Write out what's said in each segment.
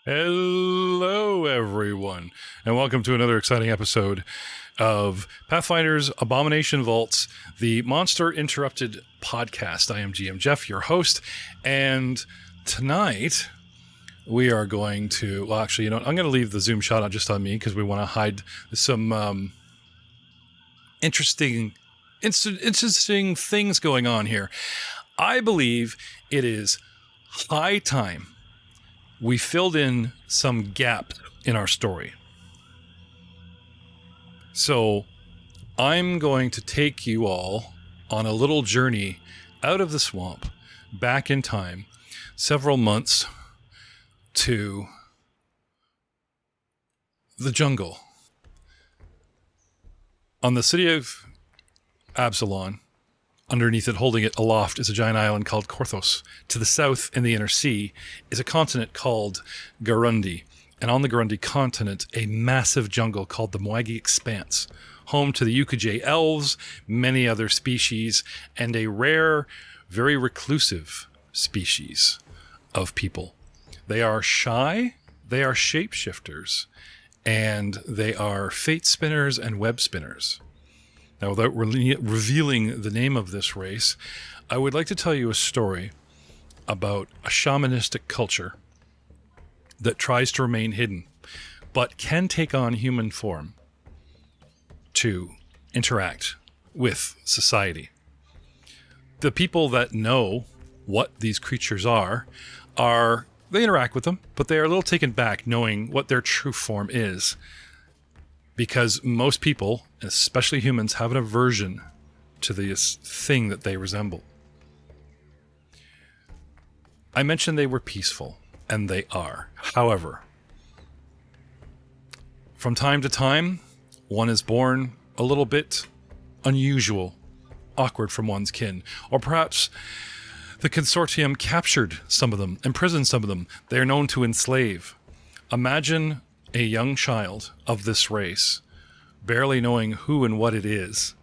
Hello, everyone, and welcome to another exciting episode of Pathfinder's Abomination Vaults, the Monster Interrupted podcast. I am GM Jeff, your host, and tonight we are going to, well, actually, I'm going to leave the Zoom shot just on me because we want to hide some interesting things going on here. I believe it is high time we filled in some gaps in our story. So I'm going to take you all on a little journey out of the swamp, back in time, several months to the jungle. On the city of Absalon, underneath it, holding it aloft, is a giant island called Korthos. To the south, in the inner sea, is a continent called Garundi. And on the Garundi continent, a massive jungle called the Mwagi Expanse, home to the Ukajay elves, many other species, and a rare, very reclusive species of people. They are shy, they are shapeshifters, and they are fate spinners and web spinners. Now, without revealing the name of this race, I would like to tell you a story about a shamanistic culture that tries to remain hidden, but can take on human form to interact with society. The people that know what these creatures are, they interact with them, but they are a little taken back knowing what their true form is. Because most people, especially humans, have an aversion to this thing that they resemble. I mentioned they were peaceful, and they are. However, from time to time, one is born a little bit unusual, awkward from one's kin, or perhaps the consortium captured some of them, imprisoned some of them. They are known to enslave. Imagine a young child of this race, barely knowing who and what it is,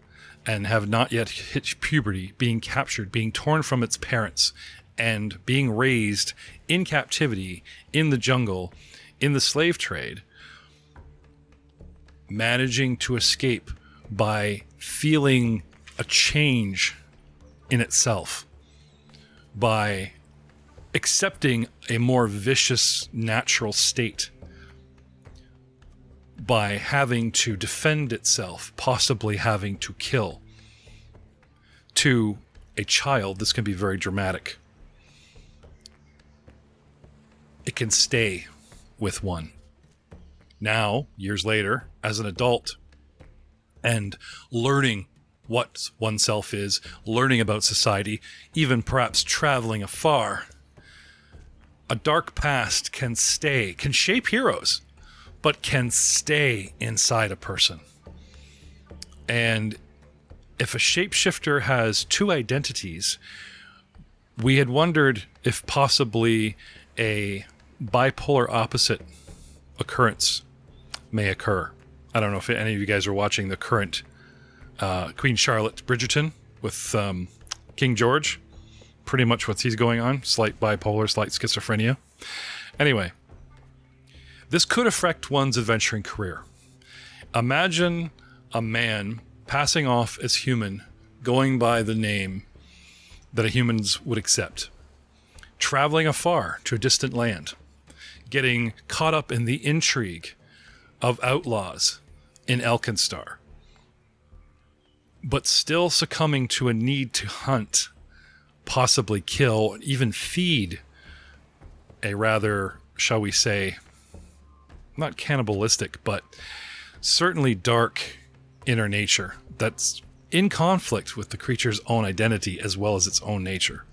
and have not yet hit puberty, being captured, being torn from its parents, and being raised in captivity, in the jungle, in the slave trade, managing to escape by feeling a change in itself, by accepting a more vicious natural state, by having to defend itself, possibly having to kill. To a child, this can be very dramatic. It can stay with one. Now, years later, as an adult, and learning what oneself is, learning about society, even perhaps traveling afar, a dark past can shape heroes, but can stay inside a person. And if a shapeshifter has two identities, we had wondered if possibly a bipolar opposite occurrence may occur. I don't know if any of you guys are watching the current Queen Charlotte Bridgerton with King George. Pretty much what he's going on. Slight bipolar, slight schizophrenia. Anyway, this could affect one's adventuring career. Imagine a man passing off as human, going by the name that humans would accept, traveling afar to a distant land, getting caught up in the intrigue of outlaws in Elkinstar, but still succumbing to a need to hunt, possibly kill, even feed a rather, shall we say, not cannibalistic, but certainly dark inner nature that's in conflict with the creature's own identity as well as its own nature.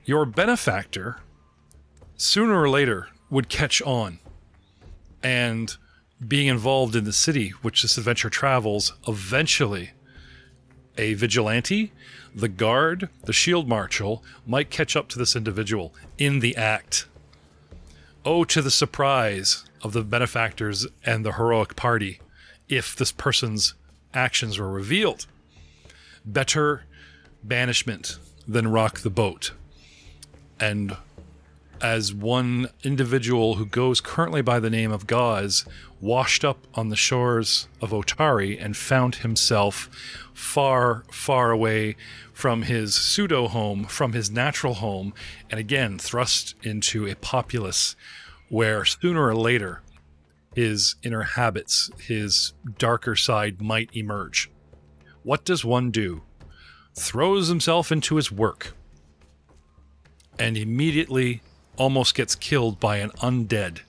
Your benefactor, sooner or later, would catch on, and being involved in the city which this adventure travels, eventually a vigilante, the guard, the shield marshal might catch up to this individual in the act. Oh, to the surprise of the benefactors and the heroic party if this person's actions were revealed. Better banishment than rock the boat. And as one individual who goes currently by the name of Gauze washed up on the shores of Otari and found himself far, far away from his pseudo-home, from his natural home, and again thrust into a populace where sooner or later his inner habits, his darker side might emerge. What does one do? Throws himself into his work and immediately almost gets killed by an undead,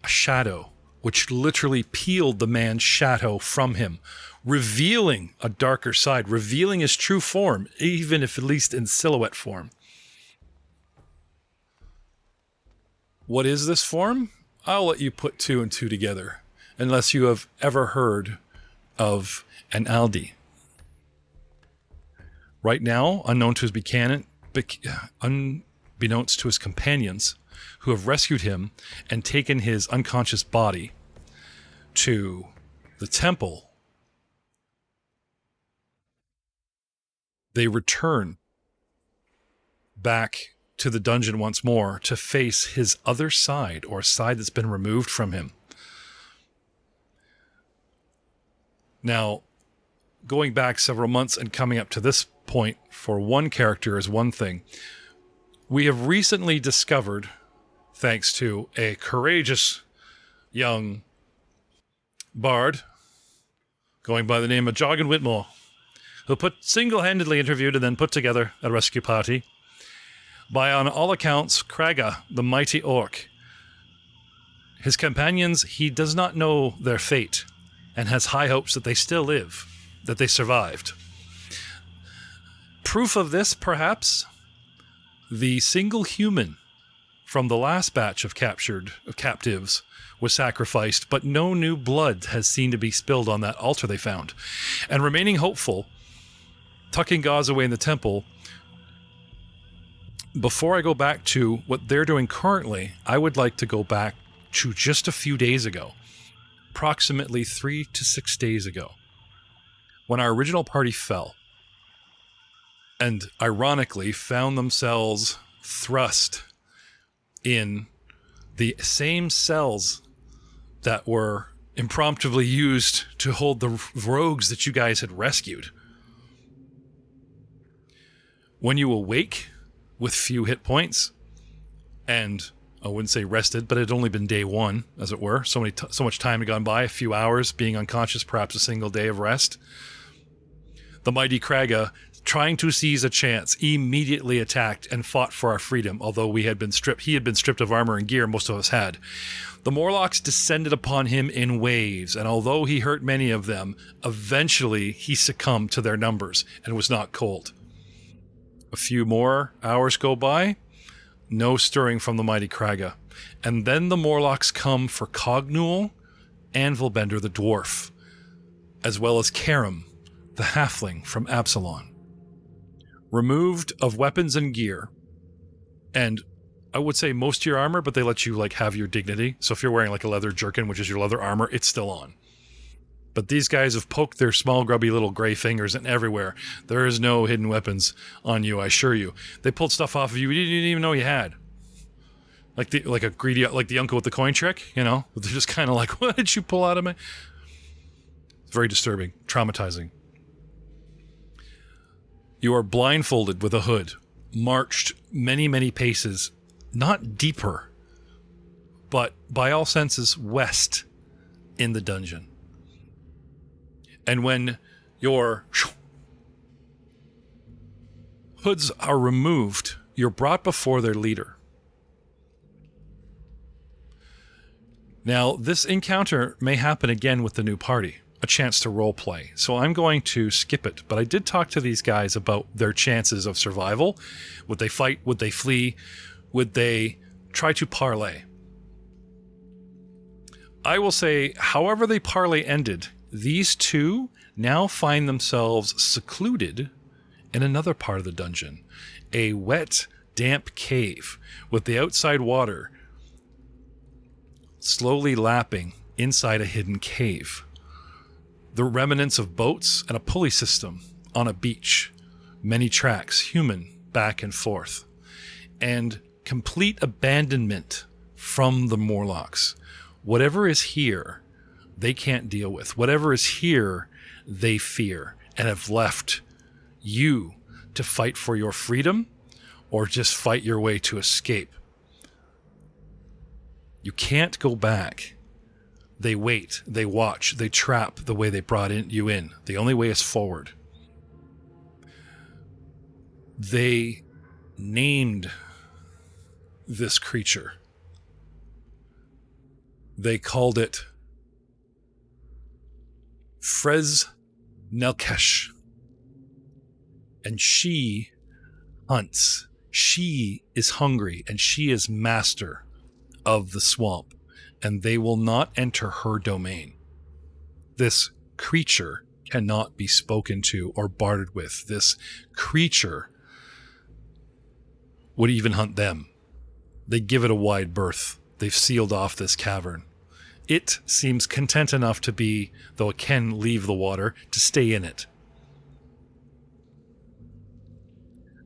a shadow, which literally peeled the man's shadow from him, revealing a darker side, revealing his true form, even if at least in silhouette form. What is this form? I'll let you put two and two together, unless you have ever heard of an Aldi. Right now, unbeknownst to his companions, who have rescued him and taken his unconscious body to the temple, they return back to the dungeon once more to face his other side, or a side that's been removed from him. Now, going back several months and coming up to this point for one character is one thing. We have recently discovered, thanks to a courageous young bard going by the name of Joggin Whitmore, who single-handedly interviewed and then put together a rescue party by, on all accounts, Kraga, the mighty orc. His companions, he does not know their fate and has high hopes that they still live, that they survived. Proof of this, perhaps, the single human from the last batch of captives was sacrificed, but no new blood has seemed to be spilled on that altar they found. And remaining hopeful, tucking Gauze away in the temple, before I go back to what they're doing currently, I would like to go back to just a few days ago, approximately 3 to 6 days ago, when our original party fell, and ironically found themselves thrust in the same cells that were impromptu used to hold the rogues that you guys had rescued. When you awake with few hit points, and I wouldn't say rested, but it had only been day one, as it were. So much time had gone by, a few hours being unconscious, perhaps a single day of rest. The mighty Kraga, trying to seize a chance, immediately attacked and fought for our freedom, although he had been stripped of armor and gear, most of us had. The Morlocks descended upon him in waves, and although he hurt many of them, eventually he succumbed to their numbers and was not cold. A few more hours go by, no stirring from the mighty Kraga. And then the Morlocks come for Cognul, Anvilbender the dwarf, as well as Karim, the halfling from Absalon. Removed of weapons and gear, and I would say most of your armor, but they let you have your dignity. So if you're wearing a leather jerkin, which is your leather armor, it's still on. But these guys have poked their small, grubby little gray fingers in everywhere. There is no hidden weapons on you, I assure you. They pulled stuff off of you didn't even know you had. Like the uncle with the coin trick, They're just kind of like, what did you pull out of me? It's very disturbing, traumatizing. You are blindfolded with a hood, marched many, many paces, not deeper, but by all senses west in the dungeon. And when your hoods are removed, you're brought before their leader. Now, this encounter may happen again with the new party, a chance to role play. So I'm going to skip it, but I did talk to these guys about their chances of survival. Would they fight? Would they flee? Would they try to parlay? I will say, however the parlay ended, these two now find themselves secluded in another part of the dungeon, a wet, damp cave with the outside water slowly lapping inside a hidden cave. The remnants of boats and a pulley system on a beach, many tracks, human, back and forth. And complete abandonment from the Morlocks. Whatever is here, they can't deal with. Whatever is here, they fear and have left you to fight for your freedom or just fight your way to escape. You can't go back. They wait, they watch, they trap the way they brought you in. The only way is forward. They named this creature. They called it Frez Nelkesh. And she hunts. She is hungry, and she is master of the swamp, and they will not enter her domain. This creature cannot be spoken to or bartered with. This creature would even hunt them. They give it a wide berth. They've sealed off this cavern. It seems content enough to be, though it can leave the water, to stay in it.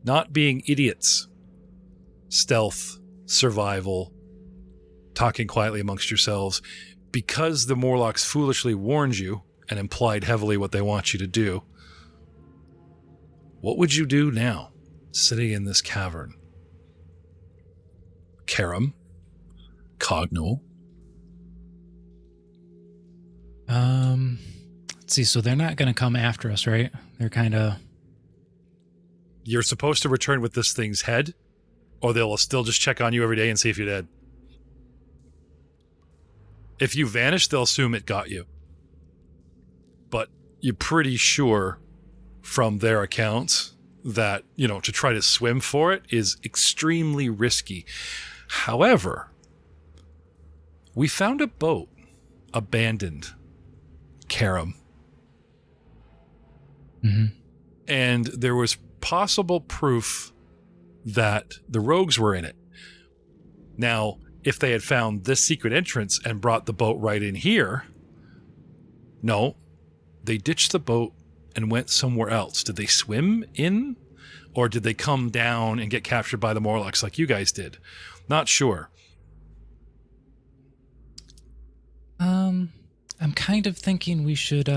Not being idiots. Stealth, survival, talking quietly amongst yourselves. Because the Morlocks foolishly warned you and implied heavily what they want you to do, what would you do now, sitting in this cavern? Karam? Cogno? Let's see, so they're not going to come after us, right? They're kind of... You're supposed to return with this thing's head, or they'll still just check on you every day and see if you're dead. If you vanish, they'll assume it got you. But you're pretty sure from their accounts that, to try to swim for it is extremely risky. However, we found a boat abandoned, Karam. Mm-hmm. And there was possible proof that the rogues were in it. Now, if they had found this secret entrance and brought the boat right in here, no, they ditched the boat and went somewhere else. Did they swim in? Or did they come down and get captured by the Morlocks like you guys did? Not sure. I'm kind of thinking we should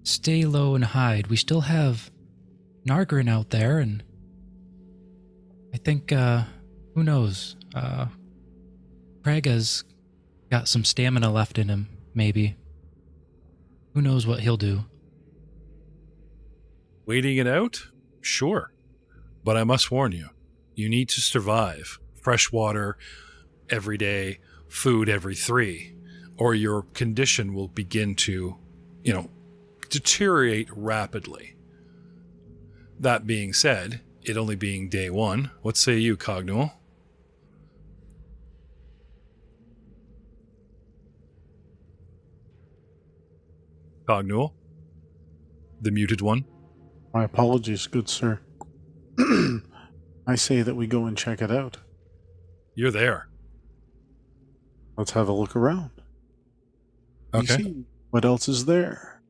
stay low and hide. We still have Nargrin out there, and I think, who knows? Praga's got some stamina left in him, maybe. Who knows what he'll do? Waiting it out? Sure. But I must warn you, you need to survive. Fresh water every day, food every 3, or your condition will begin to, deteriorate rapidly. That being said, it only being day 1, what say you, Cognual? Cognual? The muted one? My apologies, good sir. I say that we go and check it out. You're there. Let's have a look around. Okay. See what else is there?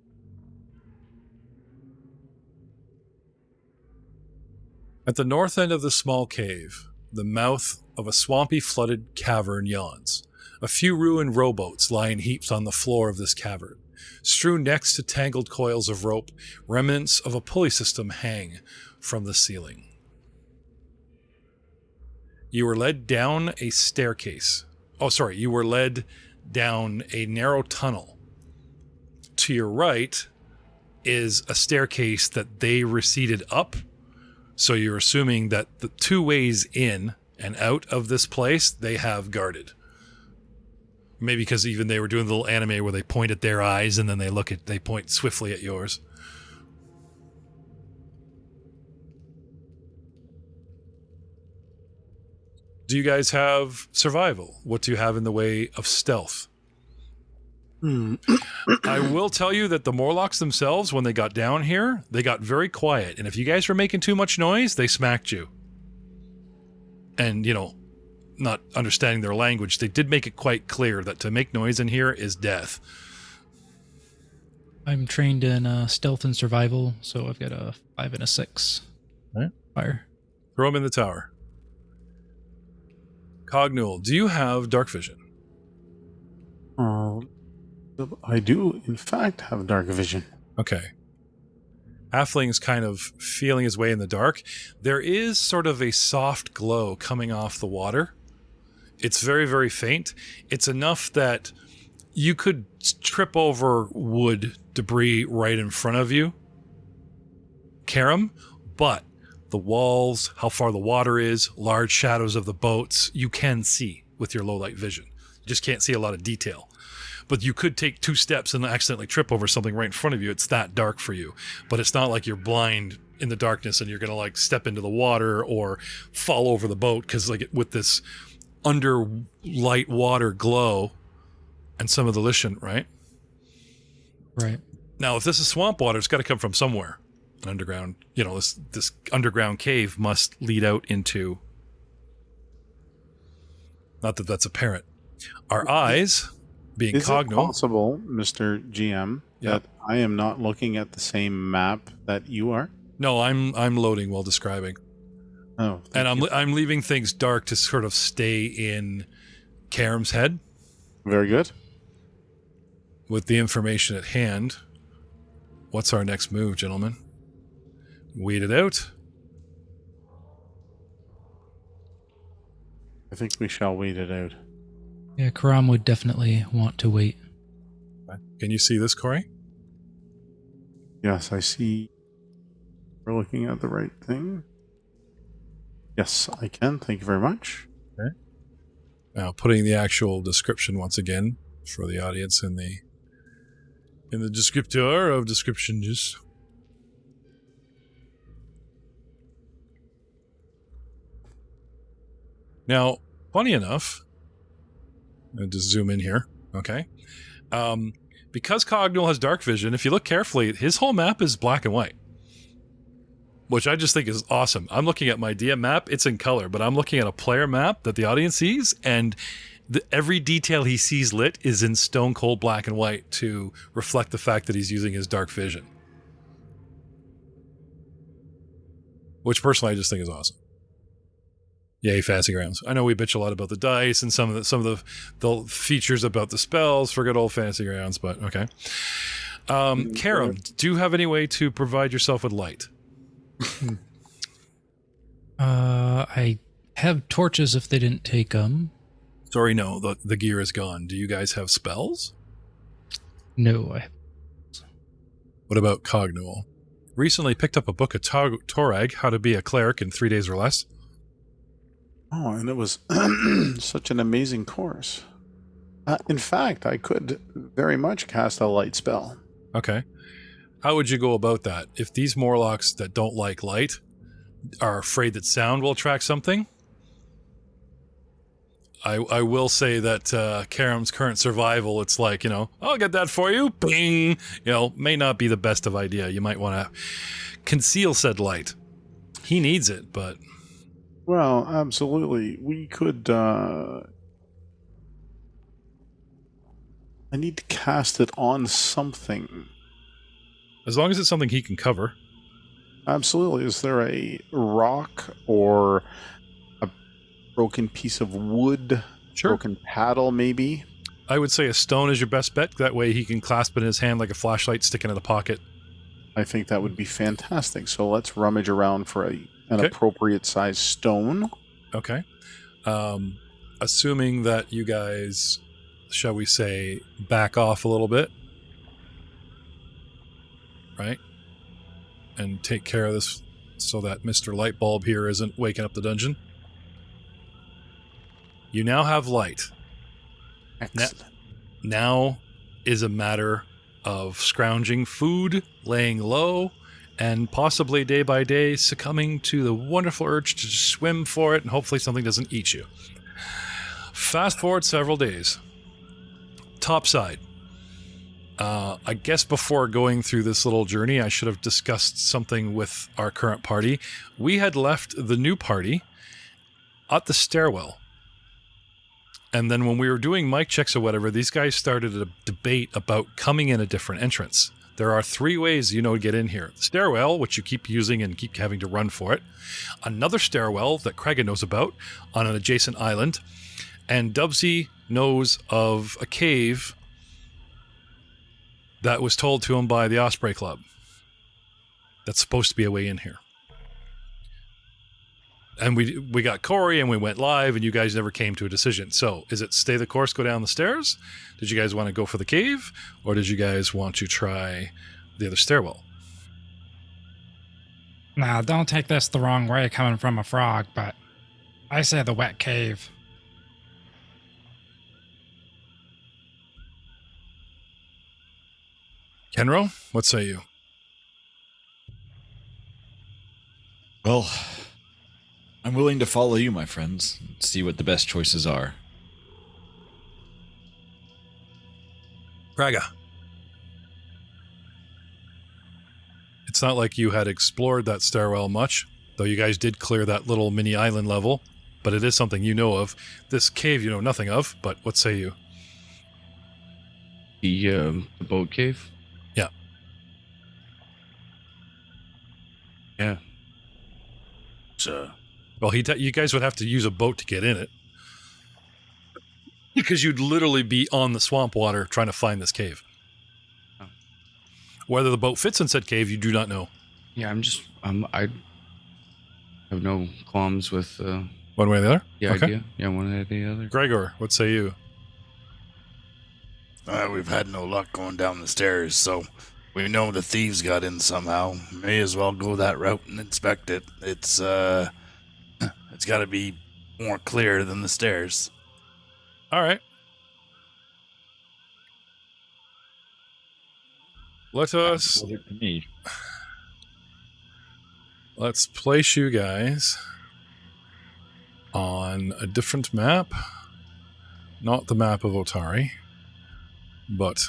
At the north end of the small cave, the mouth of a swampy, flooded cavern yawns. A few ruined rowboats lie in heaps on the floor of this cavern. Strewn next to tangled coils of rope, remnants of a pulley system hang from the ceiling. You were led down a staircase. You were led down a narrow tunnel. To your right is a staircase that they receded up. So you're assuming that the 2 ways in and out of this place, they have guarded. Maybe because even they were doing the little anime where they point at their eyes and then they point swiftly at yours. Do you guys have survival? What do you have in the way of stealth? I will tell you that the Morlocks themselves, when they got down here, they got very quiet. And if you guys were making too much noise, they smacked you. And, not understanding their language, they did make it quite clear that to make noise in here is death. I'm trained in stealth and survival, so I've got a 5 and a 6. Right. Fire. Throw them in the tower. Cognul, do you have dark vision? I do, in fact, have dark vision. Okay. Halfling's kind of feeling his way in the dark. There is sort of a soft glow coming off the water. It's very, very faint. It's enough that you could trip over wood debris right in front of you, Karam, but the walls, how far the water is, large shadows of the boats, you can see with your low light vision. You just can't see a lot of detail. But you could take 2 steps and accidentally trip over something right in front of you. It's that dark for you. But it's not like you're blind in the darkness and you're going to like step into the water or fall over the boat, because like with this under light water glow and some of the Lishan, right? Right. Now, if this is swamp water, it's got to come from somewhere. An underground, this underground cave must lead out into... Not that that's apparent. Our eyes... being Is Cognal. it possible, Mr. GM, that I am not looking at the same map that you are? No, I'm loading while describing. Oh, and I'm leaving things dark to sort of stay in Karam's head. Very good. With the information at hand, what's our next move, gentlemen? Weed it out. I think we shall wait it out. Yeah, Karam would definitely want to wait. Can you see this, Corey? Yes, I see. We're looking at the right thing. Yes, I can. Thank you very much. Okay. Now, putting the actual description once again for the audience in the descriptor of descriptions. Now, funny enough, I'll just zoom in here, okay? Because Cognal has dark vision, if you look carefully, his whole map is black and white, which I just think is awesome. I'm looking at my DM map, it's in color, but I'm looking at a player map that the audience sees, and every detail he sees lit is in stone cold black and white to reflect the fact that he's using his dark vision. Which personally I just think is awesome. Yay, fancy grounds. I know we bitch a lot about the dice and some of the features about the spells for good old fancy grounds, but okay. Karam, do you have any way to provide yourself with light? I have torches if they didn't take them. Sorry, no, the gear is gone. Do you guys have spells? No. What about Cognal? Recently picked up a book of Torag, How to Be a Cleric in 3 days or Less. Oh, and it was such an amazing course. In fact, I could very much cast a light spell. Okay. How would you go about that? If these Morlocks that don't like light are afraid that sound will attract something, I will say that Karam's current survival, it's like, I'll get that for you, bing, may not be the best of idea. You might want to conceal said light. He needs it, but... Well, absolutely. We could... I need to cast it on something. As long as it's something he can cover. Absolutely. Is there a rock or a broken piece of wood? Sure. Broken paddle, maybe? I would say a stone is your best bet. That way he can clasp it in his hand like a flashlight sticking in the pocket. I think that would be fantastic. So let's rummage around for an appropriate size stone. Okay. Assuming that you guys, shall we say, back off a little bit. Right? And take care of this so that Mr. Lightbulb here isn't waking up the dungeon. You now have light. Excellent. Now is a matter of scrounging food, laying low, and possibly day by day succumbing to the wonderful urge to just swim for it and hopefully something doesn't eat you. Fast forward several days. Topside. I guess before going through this little journey, I should have discussed something with our current party. We had left the new party at the stairwell. And then when we were doing mic checks or whatever, these guys started a debate about coming in a different entrance. There are 3 ways to get in here. The stairwell, which you keep using and keep having to run for it. Another stairwell that Kraga knows about on an adjacent island. And Dubsy knows of a cave that was told to him by the Osprey Club. That's supposed to be a way in here. And we got Corey and we went live and you guys never came to a decision. So is it stay the course, go down the stairs? Did you guys want to go for the cave? Or did you guys want to try the other stairwell? Nah, don't take this the wrong way coming from a frog, but I say the wet cave. Kenro, what say you? Well, I'm willing to follow you, my friends, and see what the best choices are. Kraga. It's not like you had explored that stairwell much, though you guys did clear that little mini island level, but it is something you know of. This cave you know nothing of, but what say you? The boat cave? Yeah. Yeah. Well, you guys would have to use a boat to get in it. Because you'd literally be on the swamp water trying to find this cave. Oh. Whether the boat fits in said cave, you do not know. Yeah, I have no qualms with One way or the other? the Okay. idea. Yeah, one way or the other. Gregor, what say you? We've had no luck going down the stairs, so we know the thieves got in somehow. May as well go that route and inspect it. It's got to be more clear than the stairs. All right. Let's place you guys on a different map. Not the map of Otari, but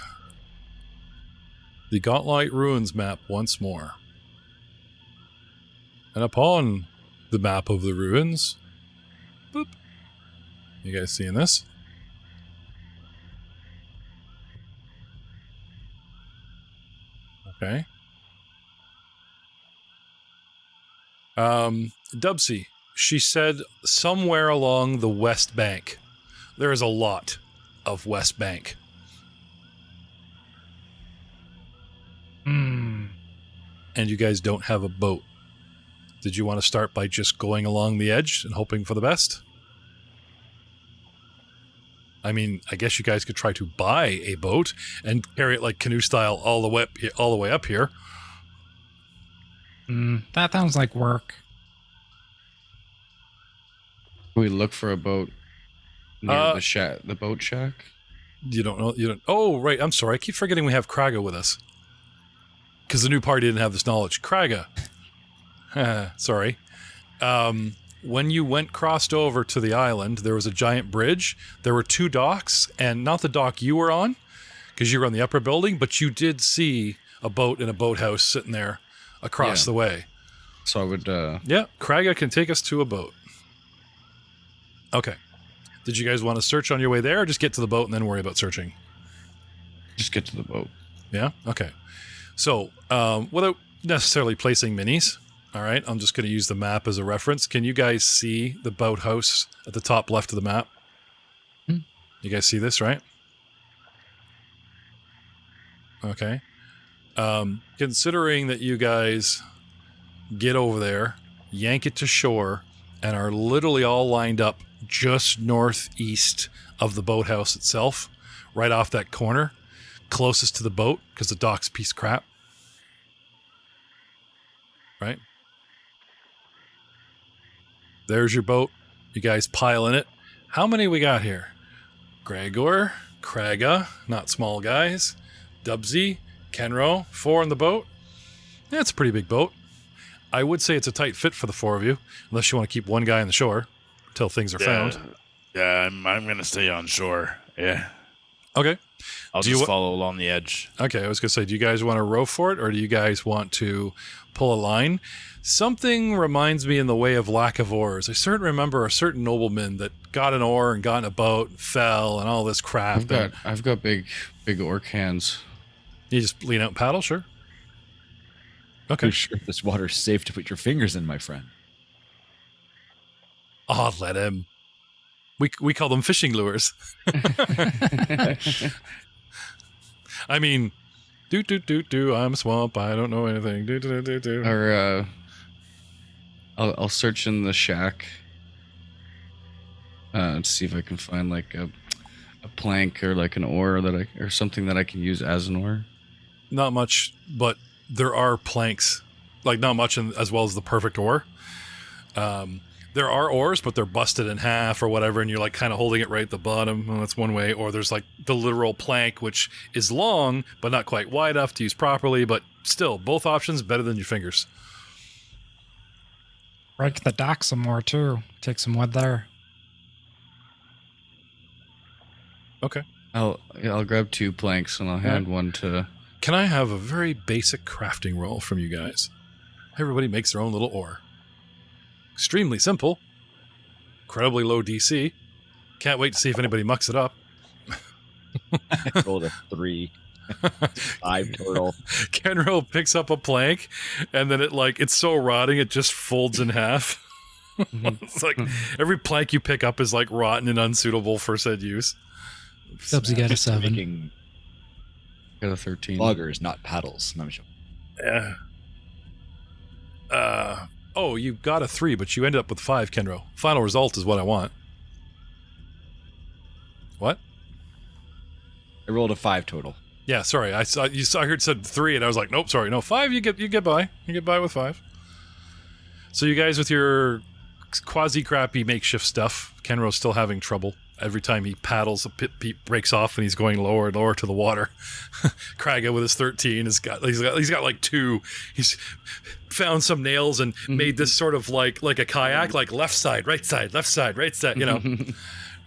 the Gauntlight Ruins map once more. And upon the map of the ruins, boop. You guys seeing this? Okay. Dubsy, she said somewhere along the West Bank. There is a lot of West Bank. And you guys don't have a boat. Did you want to start by just going along the edge and hoping for the best? I mean, I guess you guys could try to buy a boat and carry it like canoe style all the way up here. That sounds like work. We look for a boat near the boat shack. You don't know. Oh, right. I'm sorry. I keep forgetting we have Kraga with us. Because the new party didn't have this knowledge. Kraga. Sorry. When you crossed over to the island, there was a giant bridge. There were 2 docks, and not the dock you were on, because you were on the upper building, but you did see a boat in a boathouse sitting there across the way. So I would... Yeah, Kraga can take us to a boat. Okay. Did you guys want to search on your way there, or just get to the boat and then worry about searching? just get to the boat. Yeah? Okay. So, without necessarily placing minis, all right, I'm just going to use the map as a reference. Can you guys see the boathouse at the top left of the map? You guys see this, right? Okay. Considering that you guys get over there, yank it to shore, and are literally all lined up just northeast of the boathouse itself, right off that corner, closest to the boat, because the dock's a piece of crap. Right? There's your boat. You guys pile in it. How many we got here? Gregor, Kraga, not small guys, Dubsy, Kenro, 4 in the boat. That's a pretty big boat. I would say it's a tight fit for the 4 of you, unless you want to keep one guy on the shore until things are found. Yeah, I'm going to stay on shore. Yeah. Okay. I'll just follow along the edge. Okay, I was going to say, do you guys want to row for it, or do you guys want to pull a line? Something reminds me in the way of lack of oars. I certainly remember a certain nobleman that got an oar and got in a boat, fell, and all this crap. I've got big oar cans. You just lean out and paddle, sure. Okay. You sure this water's safe to put your fingers in, my friend? Oh, let him. We call them fishing lures. I mean, I'm a swamp. I don't know anything. Or I'll search in the shack to see if I can find like a plank or like an oar or something that I can use as an oar. Not much, but there are planks. Like not much, as well as the perfect oar. There are oars, but they're busted in half or whatever, and you're like kind of holding it right at the bottom. Well, that's one way. Or there's like the literal plank, which is long, but not quite wide enough to use properly. But still, both options better than your fingers. Break the dock some more, too. Take some wood there. Okay. I'll grab 2 planks and I'll hand one to... Can I have a very basic crafting roll from you guys? Everybody makes their own little oar. Extremely simple. Incredibly low DC. Can't wait to see if anybody mucks it up. I rolled a 3. 5 total. Kenro picks up a plank, and then it's so rotting it just folds in half. It's like every plank you pick up is like rotten and unsuitable for said use. Dubsy got a 7. Making Got a 13. loggers, not paddles. No, I'm sure. Yeah. Oh, you got a 3, but you ended up with 5, Kenro. Final result is what I want. What? I rolled a 5 total. Yeah, sorry. I heard it said 3, and I was like, nope, sorry, no, 5. You get by. You get by with 5. So you guys with your quasi crappy makeshift stuff, Kenro's still having trouble. Every time he paddles, a pit breaks off, and he's going lower and lower to the water. Kraga with his 13 he's got like 2. He's found some nails and made this sort of like a kayak, like left side, right side, you know.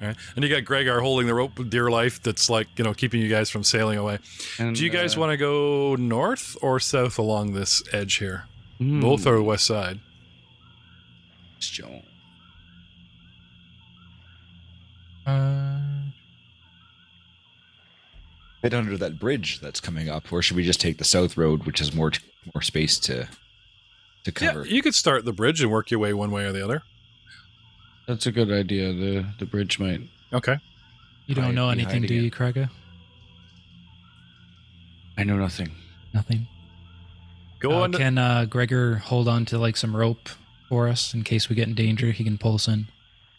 Right. And you got Gregor holding the rope with dear life that's like, keeping you guys from sailing away. And, do you guys want to go north or south along this edge here? Both are west side. Joan. Head under that bridge that's coming up, or should we just take the south road, which has more space to cover? Yeah, you could start the bridge and work your way one way or the other. That's a good idea. The bridge might... Okay. You don't know be anything, do hiding you, Kraga? I know nothing. Nothing. Go on. Can Gregor hold on to like some rope for us in case we get in danger? He can pull us in.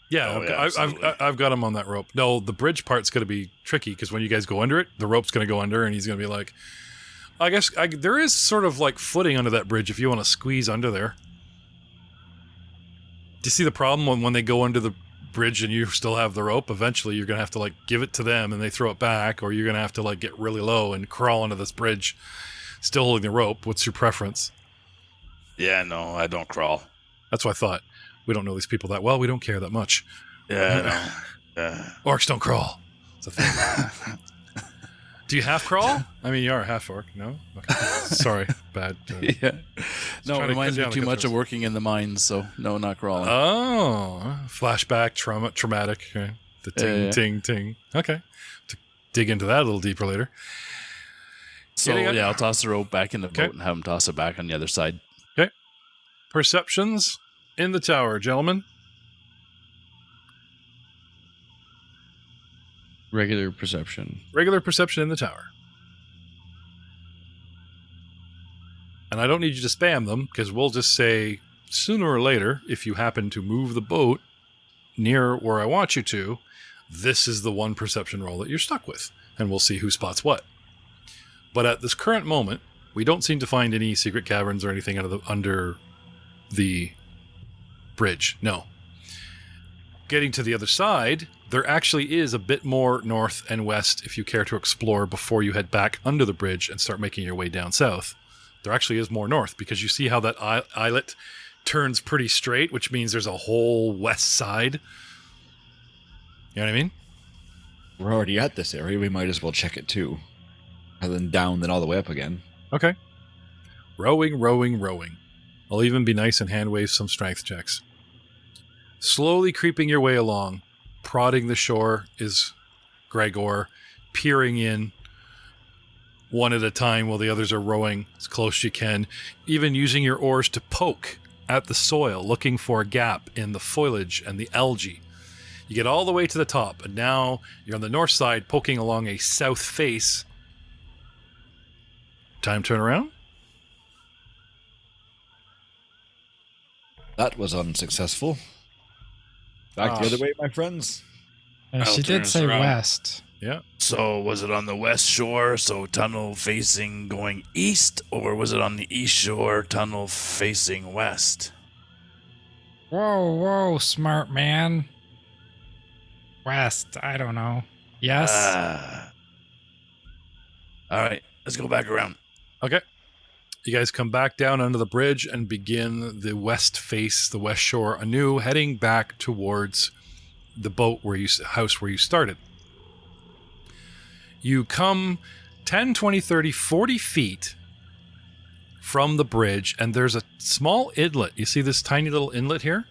Yeah, Oh, yeah, I've got him on that rope. No, the bridge part's going to be tricky because when you guys go under it, the rope's going to go under, and he's going to be like, I guess there is sort of like footing under that bridge if you want to squeeze under there. Do you see the problem when they go under the bridge and you still have the rope? Eventually, you're going to have to like give it to them and they throw it back, or you're going to have to like get really low and crawl under this bridge, still holding the rope. What's your preference? Yeah, no, I don't crawl. That's what I thought. We don't know these people that well. We don't care that much. Yeah, I know. Orcs don't crawl. It's a thing. Do you half crawl? I mean, you are a half orc, no? Okay. Sorry, bad. Yeah. No, trying it to reminds cut me down too the much of cutthroats. working in the mines, so no, not crawling. Oh, flashback, traumatic. Okay. The ting, Yeah. ting, ting. Okay. To dig into that a little deeper later. So Getting it- yeah, I'll toss the rope back in the Okay. boat and have him toss it back on the other side. Perceptions in the tower, gentlemen. Regular perception. Regular perception in the tower. And I don't need you to spam them, because we'll just say, sooner or later, if you happen to move the boat near where I want you to, this is the one perception roll that you're stuck with, and we'll see who spots what. But at this current moment, we don't seem to find any secret caverns or anything under the bridge. No. Getting to the other side, there actually is a bit more north and west if you care to explore before you head back under the bridge and start making your way down south. There actually is more north, because you see how that islet turns pretty straight, which means there's a whole west side. You know what I mean? We're already at this area. We might as well check it too. Rather than down, then all the way up again. Okay. Rowing, rowing, rowing. I'll even be nice and hand wave some strength checks. Slowly creeping your way along, prodding the shore is Gregor, peering in, one at a time while the others are rowing as close as you can, even using your oars to poke at the soil, looking for a gap in the foliage and the algae. You get all the way to the top, and now you're on the north side, poking along a south face. Time to turn around. That was unsuccessful. Back the other way, my friends. She did say west. Yeah. So was it on the west shore, so tunnel facing going east, or was it on the east shore, tunnel facing west? Whoa, smart man. West, I don't know. Yes. All right, let's go back around. Okay. You guys come back down under the bridge and begin the west face, the west shore anew, heading back towards the boat house where you started. You come 10, 20, 30, 40 feet from the bridge, and there's a small inlet. You see this tiny little inlet here?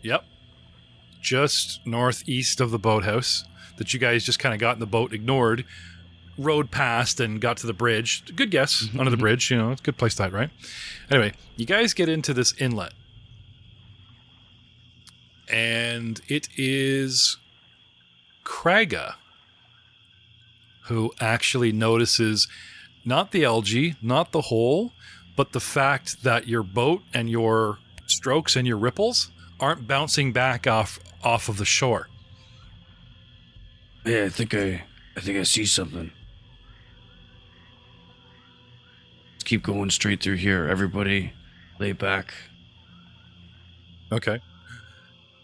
Yep. Just northeast of the boathouse that you guys just kind of got in the boat, ignored, rode past, and got to the bridge. Good guess. Under the bridge, it's a good place to hide, right? Anyway, you guys get into this inlet. And it is Kraga who actually notices not the algae, not the hole, but the fact that your boat and your strokes and your ripples aren't bouncing back off of the shore. Yeah, I think I see something. Let's keep going straight through here. Everybody, lay back. Okay.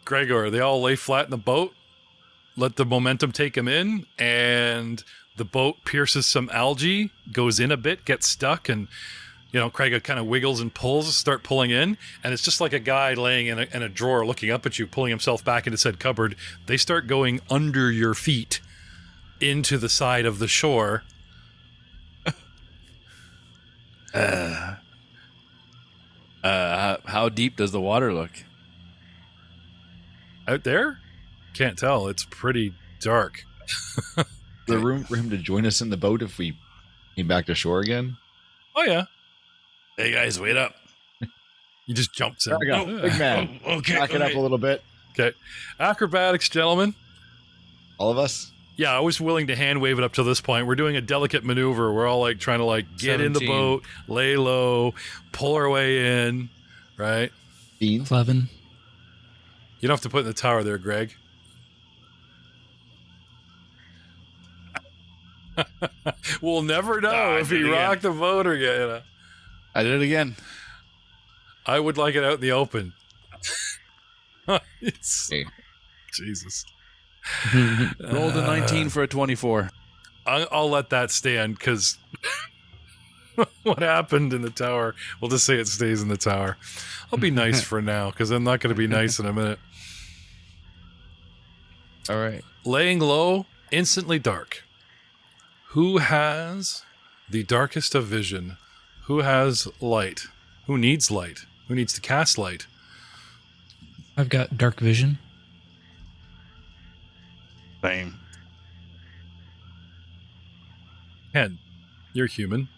Gregor, they all lay flat in the boat, let the momentum take them in, and the boat pierces some algae, goes in a bit, gets stuck, and Craig kind of wiggles and pulls, start pulling in, and it's just like a guy laying in a drawer looking up at you, pulling himself back into said cupboard. They start going under your feet into the side of the shore. How deep does the water look? Out there? Can't tell. It's pretty dark. Is there room for him to join us in the boat if we came back to shore again? Oh, yeah. Hey, guys, wait up. He just jumps in. Big man. Okay. Back it up a little bit. Okay. Acrobatics, gentlemen. All of us? Yeah, I was willing to hand wave it up to this point. We're doing a delicate maneuver. We're all trying to get in the 17. boat, lay low, pull our way in, right? 11. You don't have to put in the tower there, Greg. We'll never know if he rocked the boat or get. I did it again. I would like it out in the open. Hey. Jesus. Rolled a 19 for a 24. I'll let that stand because what happened in the tower, we'll just say it stays in the tower. I'll be nice for now because I'm not going to be nice in a minute. All right. Laying low, instantly dark. Who has the darkest of vision? Who has light? Who needs light? Who needs to cast light? I've got dark vision. Same. Ken, you're human.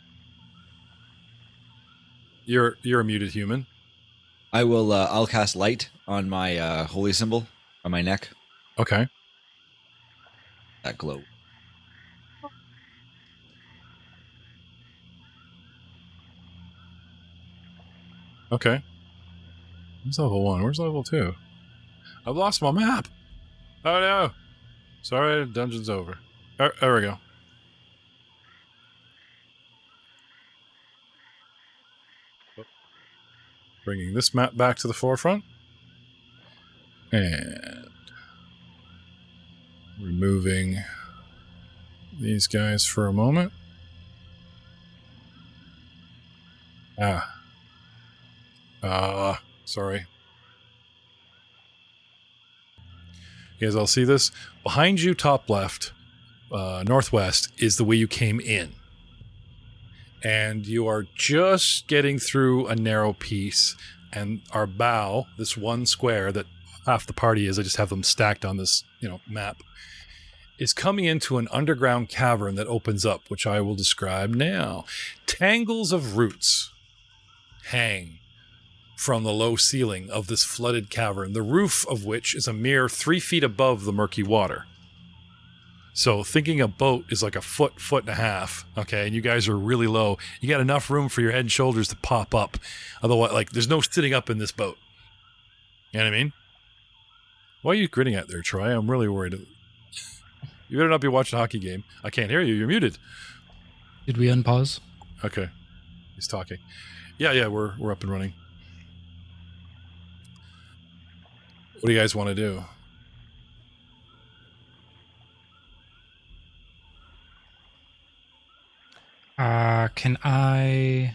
You're a muted human. I will. I'll cast light on my holy symbol on my neck. Okay. That glow. Okay. Where's level 1? Where's level 2? I've lost my map. Oh no. Sorry, dungeon's over. There we go. Bringing this map back to the forefront. And removing these guys for a moment. Sorry. You guys all see this? Behind you, top left, northwest, is the way you came in. And you are just getting through a narrow piece, and our bow, this one square that half the party is, I just have them stacked on this, map, is coming into an underground cavern that opens up, which I will describe now. Tangles of roots hang from the low ceiling of this flooded cavern, the roof of which is a mere 3 feet above the murky water. So thinking a boat is like a foot and a half, okay, and you guys are really low. You got enough room for your head and shoulders to pop up. Otherwise, like, there's no sitting up in this boat. You know what I mean? Why are you grinning at there, Troy? I'm really worried. You better not be watching a hockey game. I can't hear you. You're muted. Did we unpause? Okay. He's talking. Yeah, we're up and running. What do you guys want to do? Can I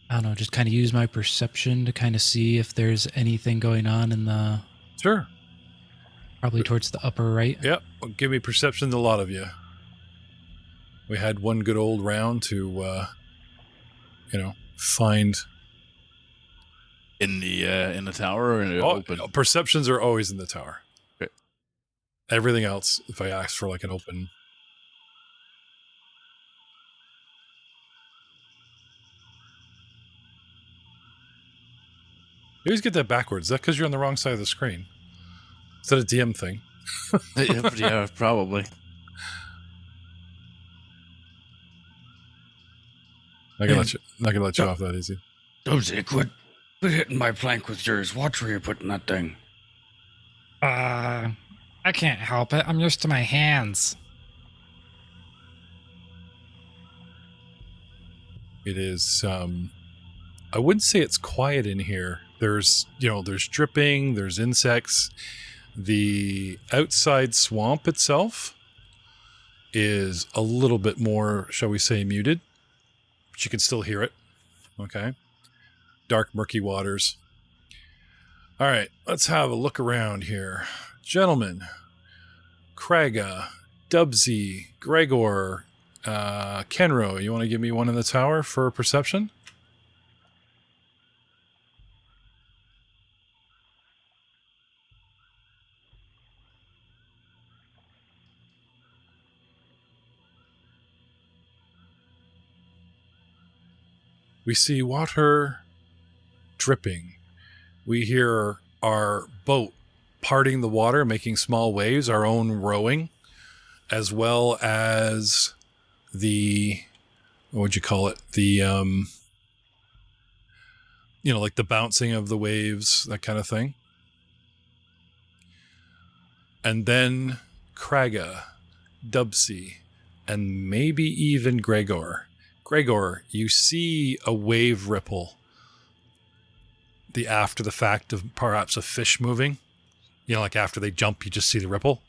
don't know, just kind of use my perception to kind of see if there's anything going on in the... Sure. Probably towards the upper right. Yep. Well, give me perception, a lot of you. We had one good old round to, find... In the tower or in the open? Perceptions are always in the tower. Okay. Everything else, if I ask for like an open... You always get that backwards. Is that because you're on the wrong side of the screen? Is that a DM thing? Yeah, probably. Not gonna let you off that easy. Dubsy, quit hitting my plank with yours. Watch where you're putting that thing. I can't help it. I'm used to my hands. It is, I wouldn't say it's quiet in here. There's dripping, there's insects. The outside swamp itself is a little bit more, shall we say, muted, but you can still hear it. Okay. Dark, murky waters. All right, let's have a look around here. Gentlemen, Kraga, Dubsy, Gregor, Kenro, you want to give me one in the tower for perception? We see water dripping. We hear our boat parting the water, making small waves, our own rowing, as well as the, what would you call it? The, like the bouncing of the waves, that kind of thing. And then Kraga, Dubsy, and maybe even Gregor. Gregor, you see a wave ripple. The after the fact of perhaps a fish moving. Like after they jump, you just see the ripple.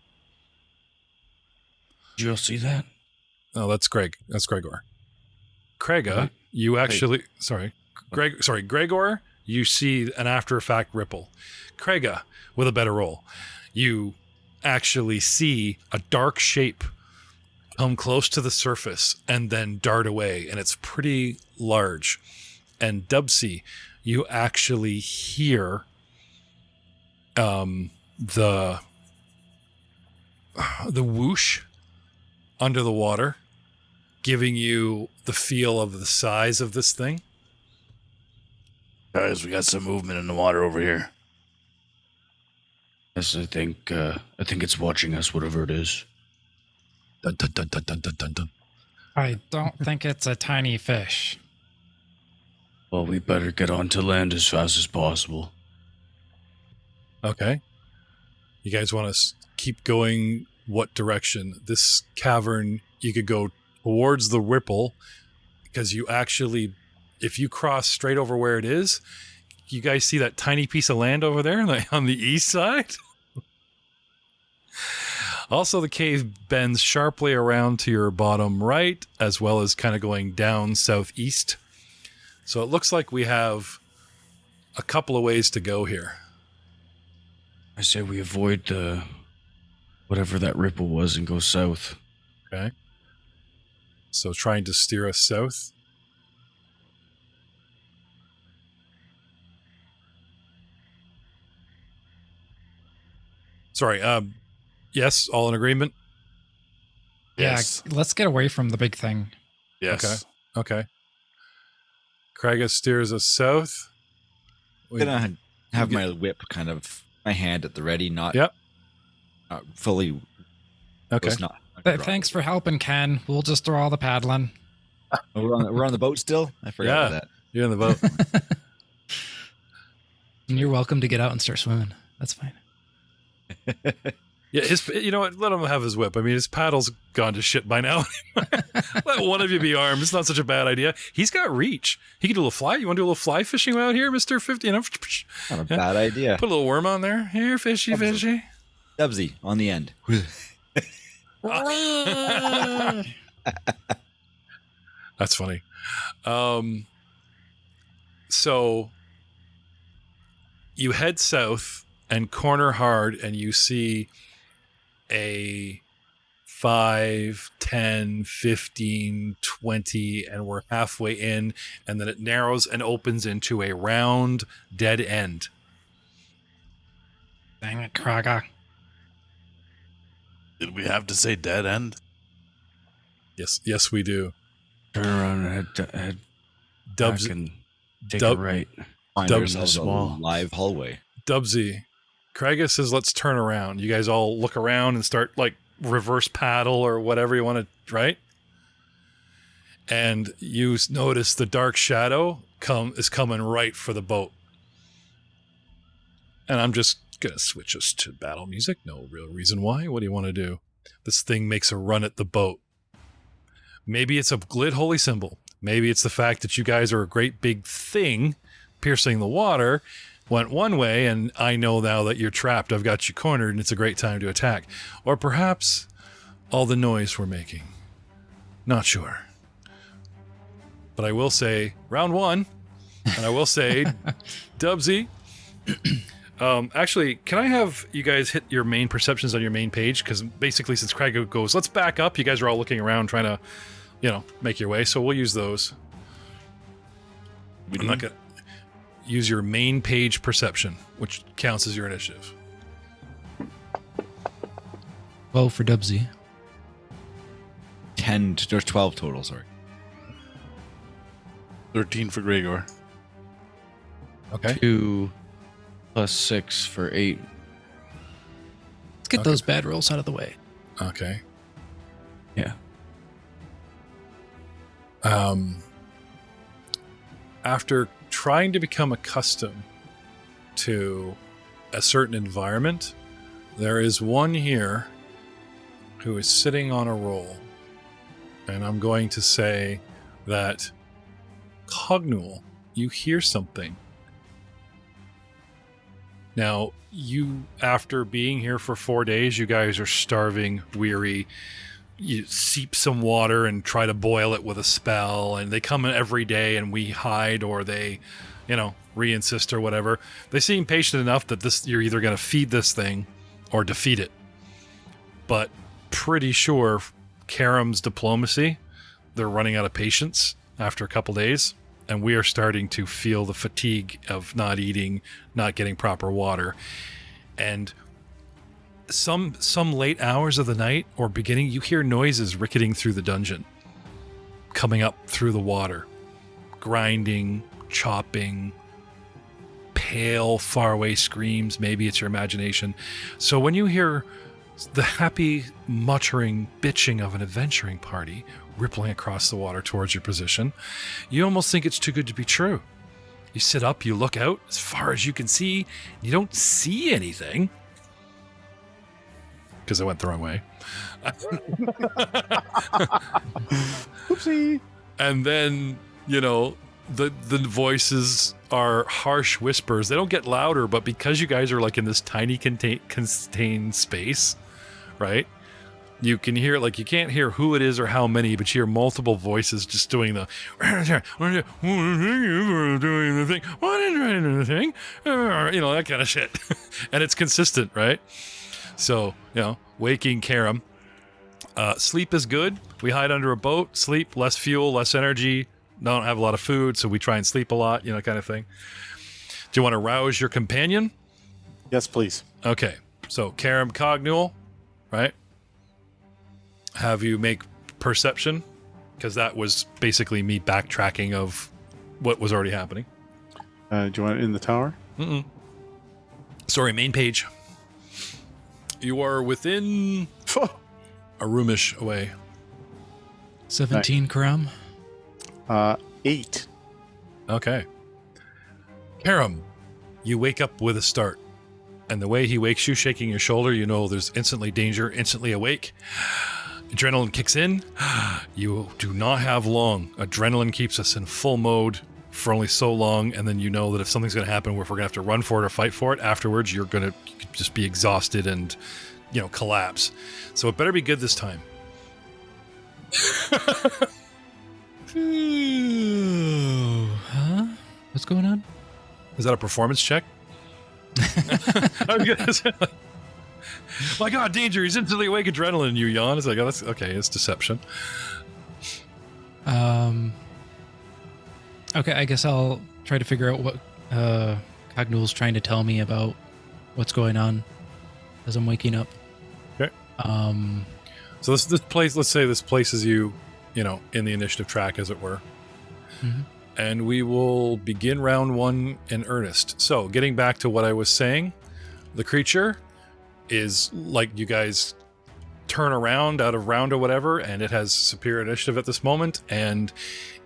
Did you all see that? Oh, that's Greg. That's Gregor. Kraga, you actually... Gregor, you see an after effect ripple. Kraga, with a better roll, you actually see a dark shape come close to the surface and then dart away, and it's pretty large. And Dubsy, you actually hear the whoosh under the water, giving you the feel of the size of this thing. Guys, we got some movement in the water over here. Yes, I think it's watching us, whatever it is. Dun, dun, dun, dun, dun, dun, dun, dun. I don't think it's a tiny fish. Well, we better get onto land as fast as possible. Okay. You guys want to keep going what direction? This cavern, you could go towards the ripple, because you actually, if you cross straight over where it is, you guys see that tiny piece of land over there on the east side? Also, the cave bends sharply around to your bottom right, as well as kind of going down southeast. So it looks like we have a couple of ways to go here. I say we avoid whatever that ripple was and go south. Okay. So trying to steer us south. Sorry, Yes, all in agreement? Yes. Yeah, let's get away from the big thing. Yes. Okay. Kragus steers us south. I'm gonna have my whip kind of my hand at the ready, not Yep. Fully. Okay. Was not. Thanks for helping, Ken. We'll just throw all the paddling. Oh, we're on the boat still. I forgot about that. You're in the boat. And you're welcome to get out and start swimming. That's fine. Yeah, you know what? Let him have his whip. I mean, his paddle's gone to shit by now. Let one of you be armed. It's not such a bad idea. He's got reach. He can do a little fly. You want to do a little fly fishing out here, Mr. 50? You know, Not a bad idea. put a little worm on there. Here, fishy. Dubsy on the end. That's funny. So you head south and corner hard, and you see a 5, 10, 15, 20, and we're halfway in, and then it narrows and opens into a round dead end. Dang it, Kraga. Did we have to say dead end? Yes, we do. Turn around and head Dubs, back and take Dub- a right. Find Dubs- ourselves a Wall. live hallway. Dubsy, Kragus says, let's turn around. You guys all look around and start like reverse paddle or whatever you want to, right? And you notice the dark shadow is coming right for the boat. And I'm just going to switch us to battle music. No real reason why. What do you want to do? This thing makes a run at the boat. Maybe it's a glid holy symbol. Maybe it's the fact that you guys are a great big thing piercing the water, went one way, and I know now that you're trapped. I've got you cornered, and it's a great time to attack. Or perhaps all the noise we're making. Not sure. But I will say round one, and I will say Dubsy. Actually, can I have you guys hit your main perceptions on your main page? Because basically, since Craig goes, let's back up. You guys are all looking around trying to, make your way. So we'll use those. I'm not going to use your main page perception, which counts as your initiative. 12 for Dubsy. 10. There's 12 total. Sorry. 13 for Gregor. Okay. 2 plus 6 for 8. Let's get those bad rolls out of the way. Okay. Yeah. After trying to become accustomed to a certain environment, there is one here who is sitting on a roll. And I'm going to say that, Cognul, you hear something. Now, after being here for 4 days, you guys are starving, weary. You seep some water and try to boil it with a spell, and they come in every day and we hide, or they, re-insist or whatever. They seem patient enough that you're either going to feed this thing or defeat it. But pretty sure Karam's diplomacy, they're running out of patience after a couple days, and we are starting to feel the fatigue of not eating, not getting proper water. And some late hours of the night or beginning, you hear noises ricketing through the dungeon, coming up through the water, grinding, chopping, pale, faraway screams. Maybe it's your imagination. So when you hear the happy muttering, bitching of an adventuring party rippling across the water towards your position, you almost think it's too good to be true. You sit up, you look out as far as you can see, you don't see anything. Because I went the wrong way. Oopsie. And then, the voices are harsh whispers. They don't get louder, but because you guys are like in this tiny contained space, right? You can hear, you can't hear who it is or how many, but you hear multiple voices just doing the thing, that kind of shit. And it's consistent, right? So, waking Karam. Sleep is good. We hide under a boat, sleep, less fuel, less energy, don't have a lot of food, so we try and sleep a lot, kind of thing. Do you want to rouse your companion? Yes, please. Okay, so Karam Cognul, right? Have you make perception, because that was basically me backtracking of what was already happening. Do you want it in the tower? Sorry, main page. You are within a roomish away. 17 Karam. 8. Okay. Karam, you wake up with a start. And the way he wakes you, shaking your shoulder, you know there's instantly danger, instantly awake. Adrenaline kicks in. You do not have long. Adrenaline keeps us in full mode for only so long, and then you know that if something's going to happen, if we're going to have to run for it or fight for it, afterwards you're going to just be exhausted and, collapse. So it better be good this time. Huh? What's going on? Is that a performance check? I was gonna say, my God, danger! He's instantly awake. Adrenaline. You yawn. It's like, oh, that's okay. It's deception. Okay, I guess I'll try to figure out what Cognul's trying to tell me about what's going on as I'm waking up. Okay. So this place. Let's say this places you, in the initiative track, as it were. Mm-hmm. And we will begin round 1 in earnest. So, getting back to what I was saying, the creature is like you guys turn around out of round or whatever, and it has superior initiative at this moment, and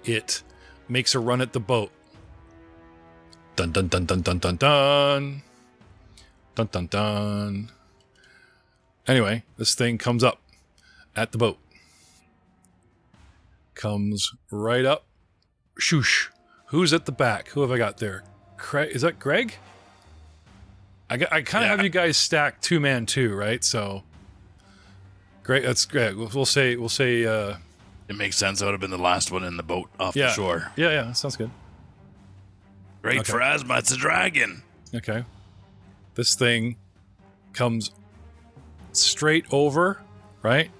it makes a run at the boat. Dun dun dun dun dun dun dun. Dun dun dun. Anyway, this thing comes up at the boat. Comes right up. Shoosh. Who's at the back? Who have I got there? Is that Greg? I kind of have you guys stacked 2-man 2, right? So, Greg, that's Greg. We'll say. It makes sense. I would have been the last one in the boat off the shore. Yeah, sounds good. Great Okay. for Asma. It's a dragon. Okay. This thing comes straight over, right?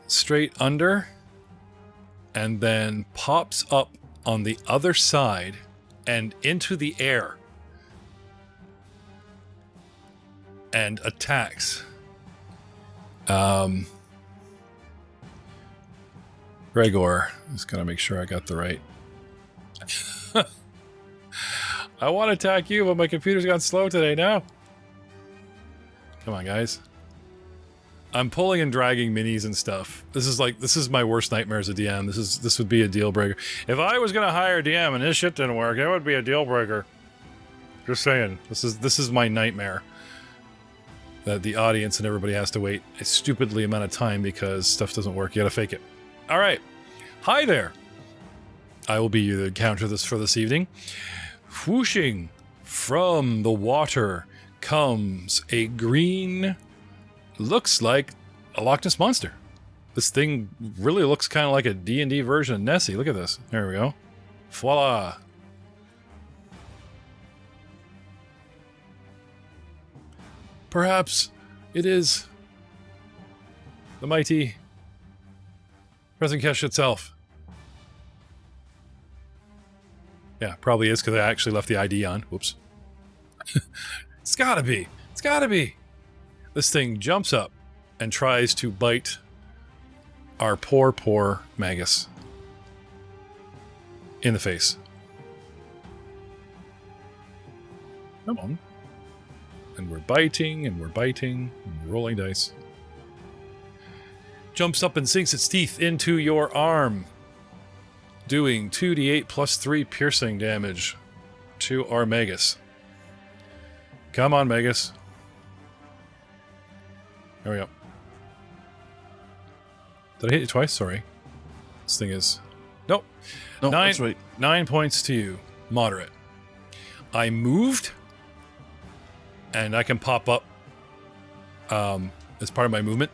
Straight under, and then pops up on the other side and into the air and attacks. Gregor, just gotta make sure I got the right. I want to attack you, but my computer's gone slow today now. Come on, guys. I'm pulling and dragging minis and stuff. This is my worst nightmare as a DM. This would be a deal breaker. If I was gonna hire a DM and this shit didn't work, it would be a deal breaker. Just saying. This is my nightmare. That the audience and everybody has to wait a stupidly amount of time because stuff doesn't work. You gotta fake it. All right. Hi there. I will be your encounter for this evening. Whooshing from the water comes a green, looks like a Loch Ness monster. This thing really looks kind of like a D&D version of Nessie. Look at this. There we go. Voila. Perhaps it is the mighty Presenkesh itself. Yeah, probably is because I actually left the ID on. Whoops. It's gotta be. It's gotta be. This thing jumps up and tries to bite our poor Magus in the face. Come on. And we're biting, and we're biting, and we're rolling dice. Jumps up and sinks its teeth into your arm, doing 2d8 plus 3 piercing damage to our Magus. Come on, Magus. There we go. Did I hit you twice? Sorry. This thing is... Nope. No, that's right. 9 points to you. Moderate. I moved, and I can pop up as part of my movement.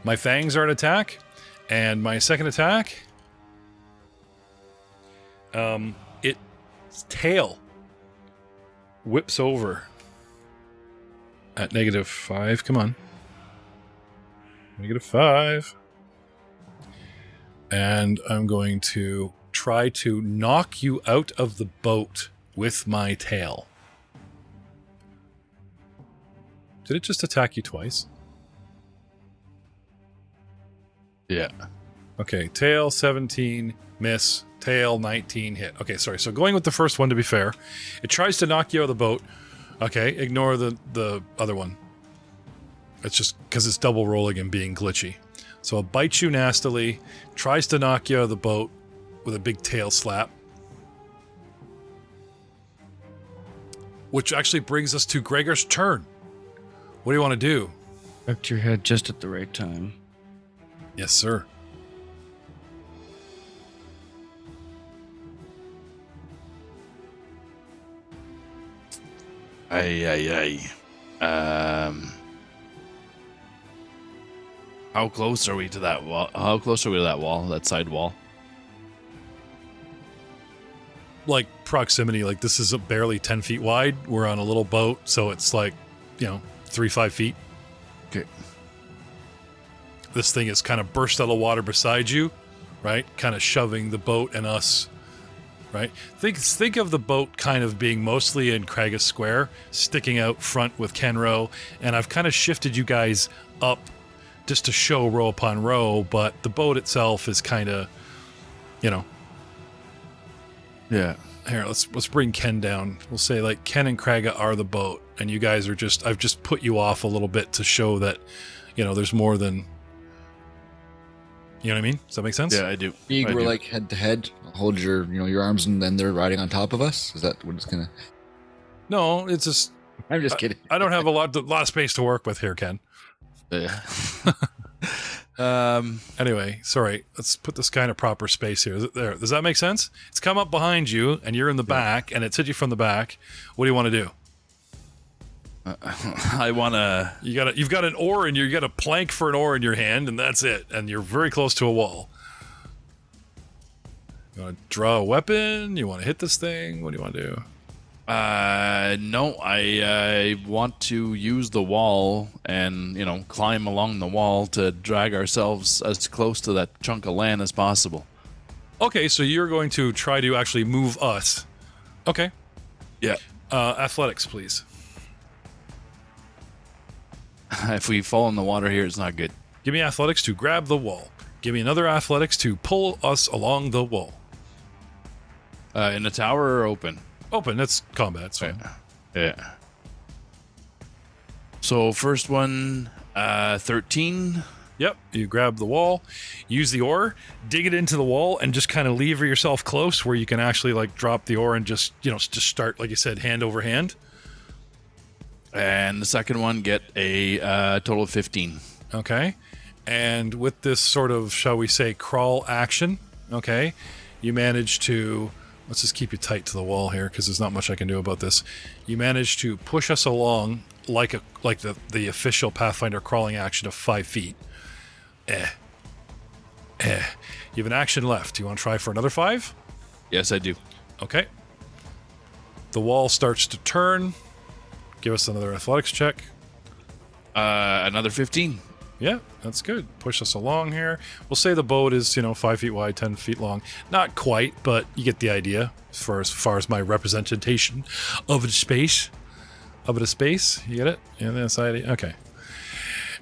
My fangs are an attack, and my second attack, its tail whips over at -5. Come on. -5. And I'm going to try to knock you out of the boat with my tail. Did it just attack you twice? Yeah. Okay, tail 17, miss. Tail 19, hit. Okay, sorry. So going with the first one to be fair, it tries to knock you out of the boat. Okay, ignore the other one. It's just because it's double rolling and being glitchy. So it bites you nastily, tries to knock you out of the boat with a big tail slap. Which actually brings us to Gregor's turn. What do you want to do? Ducked your head just at the right time. Yes, sir. How close are we to that wall? How close are we to that wall? That side wall? Like proximity, like this is barely 10 feet wide. We're on a little boat, so it's like, 3-5 feet. Okay. This thing is kind of burst out of water beside you, right? Kind of shoving the boat and us, right? Think of the boat kind of being mostly in Kragus Square, sticking out front with Kenro, and I've kind of shifted you guys up just to show row upon row, but the boat itself is kind of, Yeah. Here, let's bring Ken down. We'll say like Ken and Kraga are the boat, and you guys are I've just put you off a little bit to show that, there's more than. You know what I mean? Does that make sense? Yeah, I do. We're like head to head. Hold your your arms, and then they're riding on top of us. Is that what it's gonna? No, it's just. I'm just kidding. I don't have a lot of space to work with here, Ken. Yeah. Anyway, sorry. Let's put this guy in a proper space here. There. Does that make sense? It's come up behind you, and you're in the back, and it's hit you from the back. What do you want to do? I want to. You've got an oar, and you got a plank for an oar in your hand, and that's it. And you're very close to a wall. You want to draw a weapon? You want to hit this thing? What do you want to do? No, I want to use the wall and, climb along the wall to drag ourselves as close to that chunk of land as possible. Okay, so you're going to try to actually move us. Okay. Yeah. Athletics, please. If we fall in the water here, it's not good. Give me athletics to grab the wall. Give me another athletics to pull us along the wall. In the tower or open? Open, that's combat. It's fine. Yeah. So first one, 13. Yep, you grab the wall, use the oar, dig it into the wall, and just kind of lever yourself close where you can actually like drop the oar and just start, like you said, hand over hand. And the second one, get a total of 15. Okay. And with this sort of, shall we say, crawl action, okay, you manage to, let's just keep you tight to the wall here because there's not much I can do about this. You manage to push us along like the official Pathfinder crawling action of 5 feet. You have an action left. Do you want to try for another 5? Yes, I do. Okay. The wall starts to turn. Give us another athletics check. Another 15. Yeah, that's good. Push us along here. We'll say the boat is, 5 feet wide, 10 feet long. Not quite, but you get the idea as far as my representation of the space. Of the space. You get it? Yeah, that's idea. Okay.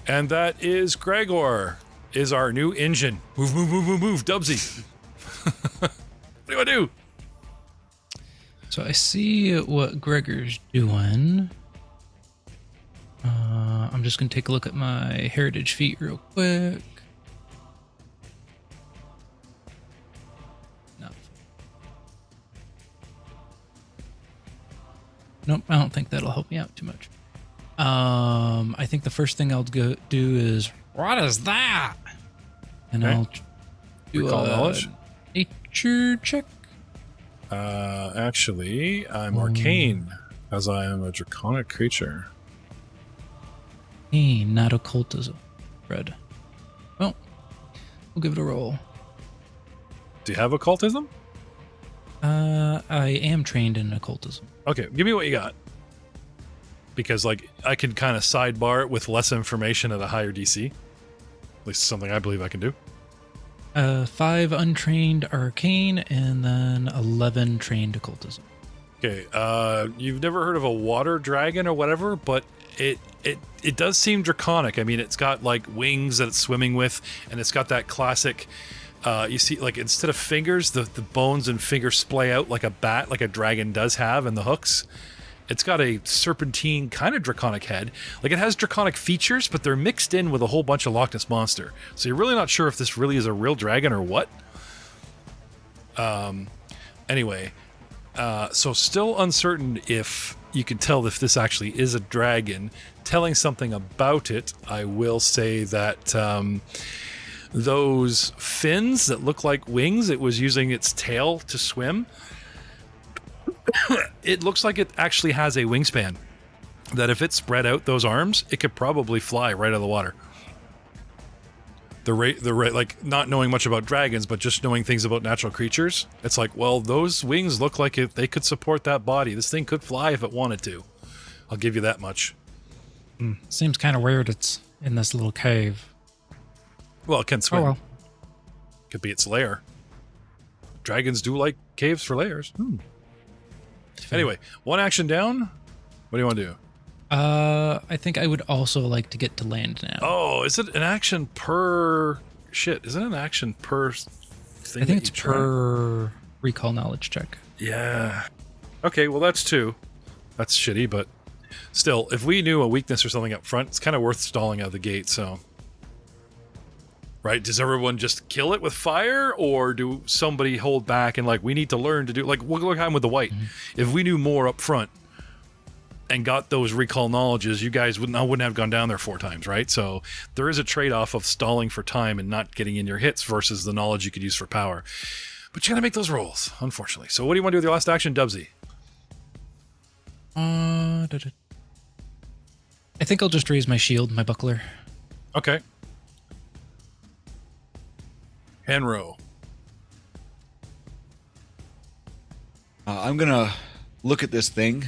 And that is Gregor, is our new engine. Move, move, move, move, move. Dubsy. What do you want to do? So I see what Gregor's doing. I'm just going to take a look at my heritage feat real quick. No. Nope, I don't think that'll help me out too much. I think the first thing I'll do is, What is that? and Okay. I'll do Recall a knowledge. nature check. Actually, I'm arcane, as I am a draconic creature. Hey, not occultism. Red. Well, we'll give it a roll. Do you have occultism? I am trained in occultism. Okay, give me what you got. Because, I can kind of sidebar it with less information at a higher DC. At least something I believe I can do. 5 untrained arcane, and then 11 trained occultism. Okay, you've never heard of a water dragon or whatever, but it it does seem draconic. I mean, it's got like wings that it's swimming with, and it's got that classic. You see, like instead of fingers, the bones and fingers splay out like a bat, like a dragon does have, and the hooks. It's got a serpentine kind of draconic head. Like it has draconic features, but they're mixed in with a whole bunch of Loch Ness Monster. So you're really not sure if this really is a real dragon or what. Anyway, so still uncertain if you can tell if this actually is a dragon. Telling something about it, I will say that those fins that look like wings, it was using its tail to swim. It looks like it actually has a wingspan. That if it spread out those arms, it could probably fly right out of the water. The rate, like not knowing much about dragons, but just knowing things about natural creatures, it's like, well, those wings look like they could support that body. This thing could fly if it wanted to. I'll give you that much. Seems kind of weird it's in this little cave. Well, it can swim. Oh, well. Could be its lair. Dragons do like caves for lairs. Anyway, one action down. What do you want to do? I think I would also like to get to land now. Oh, is it an action per... Shit, is it an action per thing? I think it's per recall knowledge check. Yeah. Okay, well, that's 2. That's shitty, but still, if we knew a weakness or something up front, it's kind of worth stalling out of the gate, so... Right? Does everyone just kill it with fire, or do somebody hold back and, like, we need to learn to do... Like, what happened with the white? If we knew more up front and got those recall knowledges, you guys wouldn't have gone down there 4 times, right? So there is a trade-off of stalling for time and not getting in your hits versus the knowledge you could use for power. But you gotta make those rolls, unfortunately. So what do you want to do with your last action, Dubsy? I think I'll just raise my shield, my buckler. Okay. Henro. I'm gonna look at this thing,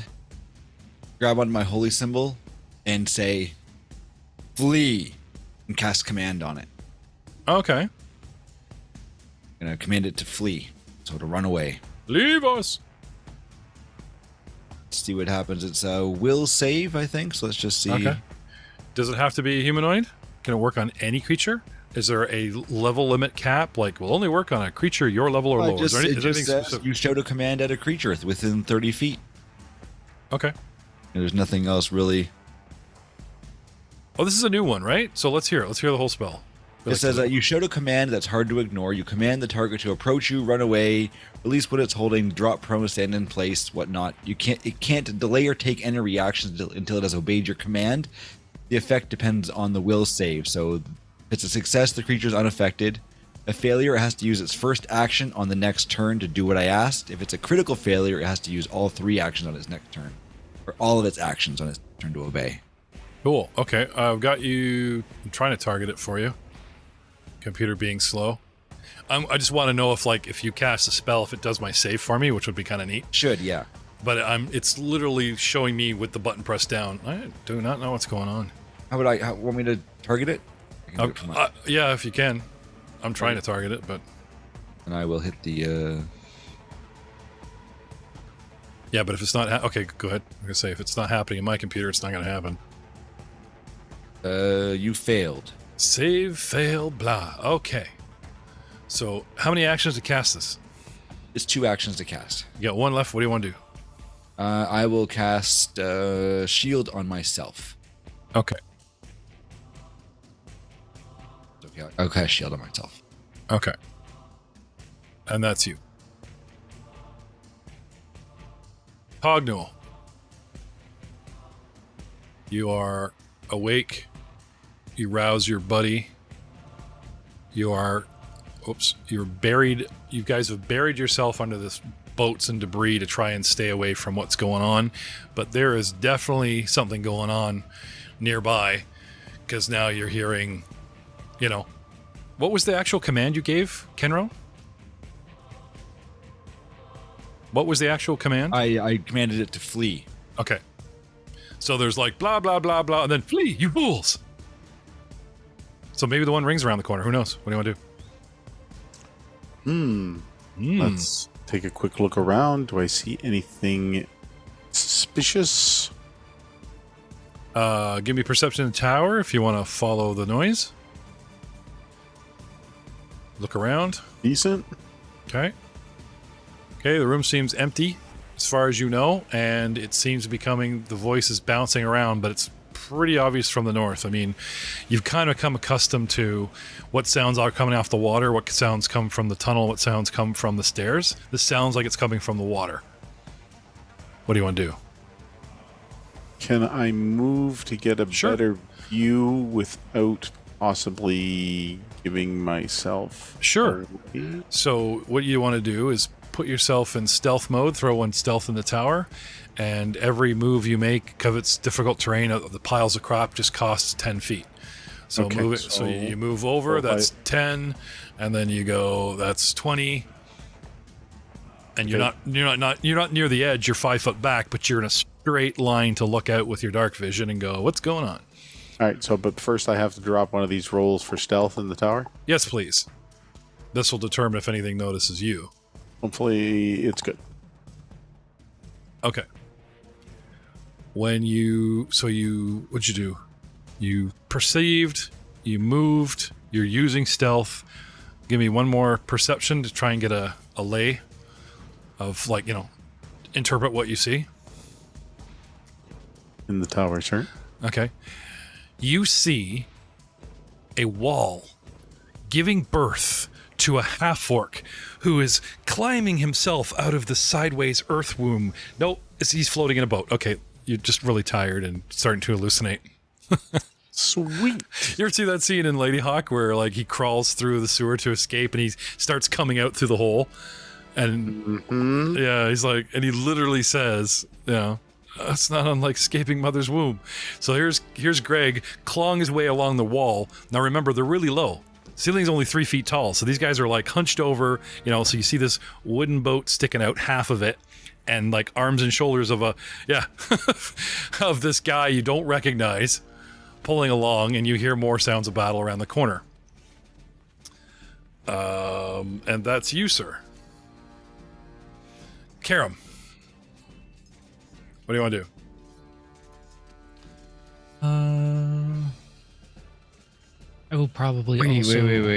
grab onto my holy symbol, and say, "Flee," and cast command on it. Okay. I'm gonna command it to flee, so to run away. Leave us. Let's see what happens. It's a will save, I think. So let's just see. Okay. Does it have to be humanoid? Can it work on any creature? Is there a level limit cap? Like, we'll only work on a creature your level or lower. Is there anything specific? You shout a command at a creature within 30 feet. Okay. And there's nothing else really. Oh, this is a new one, right? So let's hear it. Let's hear the whole spell. It says that you shout a command that's hard to ignore. You command the target to approach you, run away, release what it's holding, drop prone, stand in place, whatnot. It can't delay or take any reactions until it has obeyed your command. The effect depends on the will save. So if it's a success, the creature is unaffected. A failure, it has to use its first action on the next turn to do what I asked. If it's a critical failure, it has to use all 3 actions on its next turn. Or all of its actions on its turn to obey. Cool. Okay. I've got you. I'm trying to target it for you. Computer being slow. I just want to know if you cast a spell, if it does my save for me, which would be kind of neat. Should, yeah. But it's literally showing me with the button pressed down. I do not know what's going on. Want me to target it? I can do it from my- Yeah, if you can. I'm trying to target it, but... And I will hit the... Yeah, but if it's not... Okay, go ahead. I'm going to say, if it's not happening in my computer, it's not going to happen. You failed. Save, fail, blah. Okay. So, how many actions to cast this? It's 2 actions to cast. You got 1 left. What do you want to do? I will cast Shield on myself. Okay. Okay, I'll cast Shield on myself. Okay. And that's you. Hognul. You are awake. You rouse your buddy. You're buried. You guys have buried yourself under this boats and debris to try and stay away from what's going on. But there is definitely something going on nearby, because now you're hearing, what was the actual command you gave, Kenro? What was the actual command? I commanded it to flee. Okay. So there's like blah, blah, blah, blah, and then flee, you fools. So maybe the one rings around the corner. Who knows? What do you want to do? Let's take a quick look around. Do I see anything suspicious? Give me perception in the tower if you want to follow the noise. Look around. Decent. Okay. Okay, the room seems empty as far as you know, and it seems to be coming, the voice is bouncing around, but it's pretty obvious from the north. I mean, you've kind of become accustomed to what sounds are coming off the water, what sounds come from the tunnel, what sounds come from the stairs. This sounds like it's coming from the water. What do you want to do? Can I move to get a better view without possibly giving myself... Sure. So what you want to do is put yourself in stealth mode, throw one stealth in the tower, and every move you make, because it's difficult terrain, the piles of crop just costs 10 feet. So Okay, move it. So you move over, that's 10, and then you go, that's 20. And you're not near the edge, you're 5 foot back, but you're in a straight line to look out with your dark vision and go, what's going on? All right, so but first I have to drop one of these rolls for stealth in the tower? Yes, please. This will determine if anything notices you. Hopefully it's good. Okay. What'd you do? You perceived, you moved, you're using stealth. Give me one more perception to try and get a lay of, like, interpret what you see. In the tower, sure. Okay. You see a wall giving birth to a half-orc who is climbing himself out of the sideways earth womb. Nope, he's floating in a boat. Okay, you're just really tired and starting to hallucinate. Sweet. You ever see that scene in Lady Hawk where, like, he crawls through the sewer to escape and he starts coming out through the hole? And yeah, he's like, and he literally says, it's not unlike escaping mother's womb. So here's Greg clawing his way along the wall. Now remember, they're really low. The ceiling's only 3 feet tall, so these guys are like hunched over, so you see this wooden boat sticking out, half of it, and like arms and shoulders of of this guy you don't recognize pulling along, and you hear more sounds of battle around the corner. And that's you, sir. Karam. What do you want to do? I will probably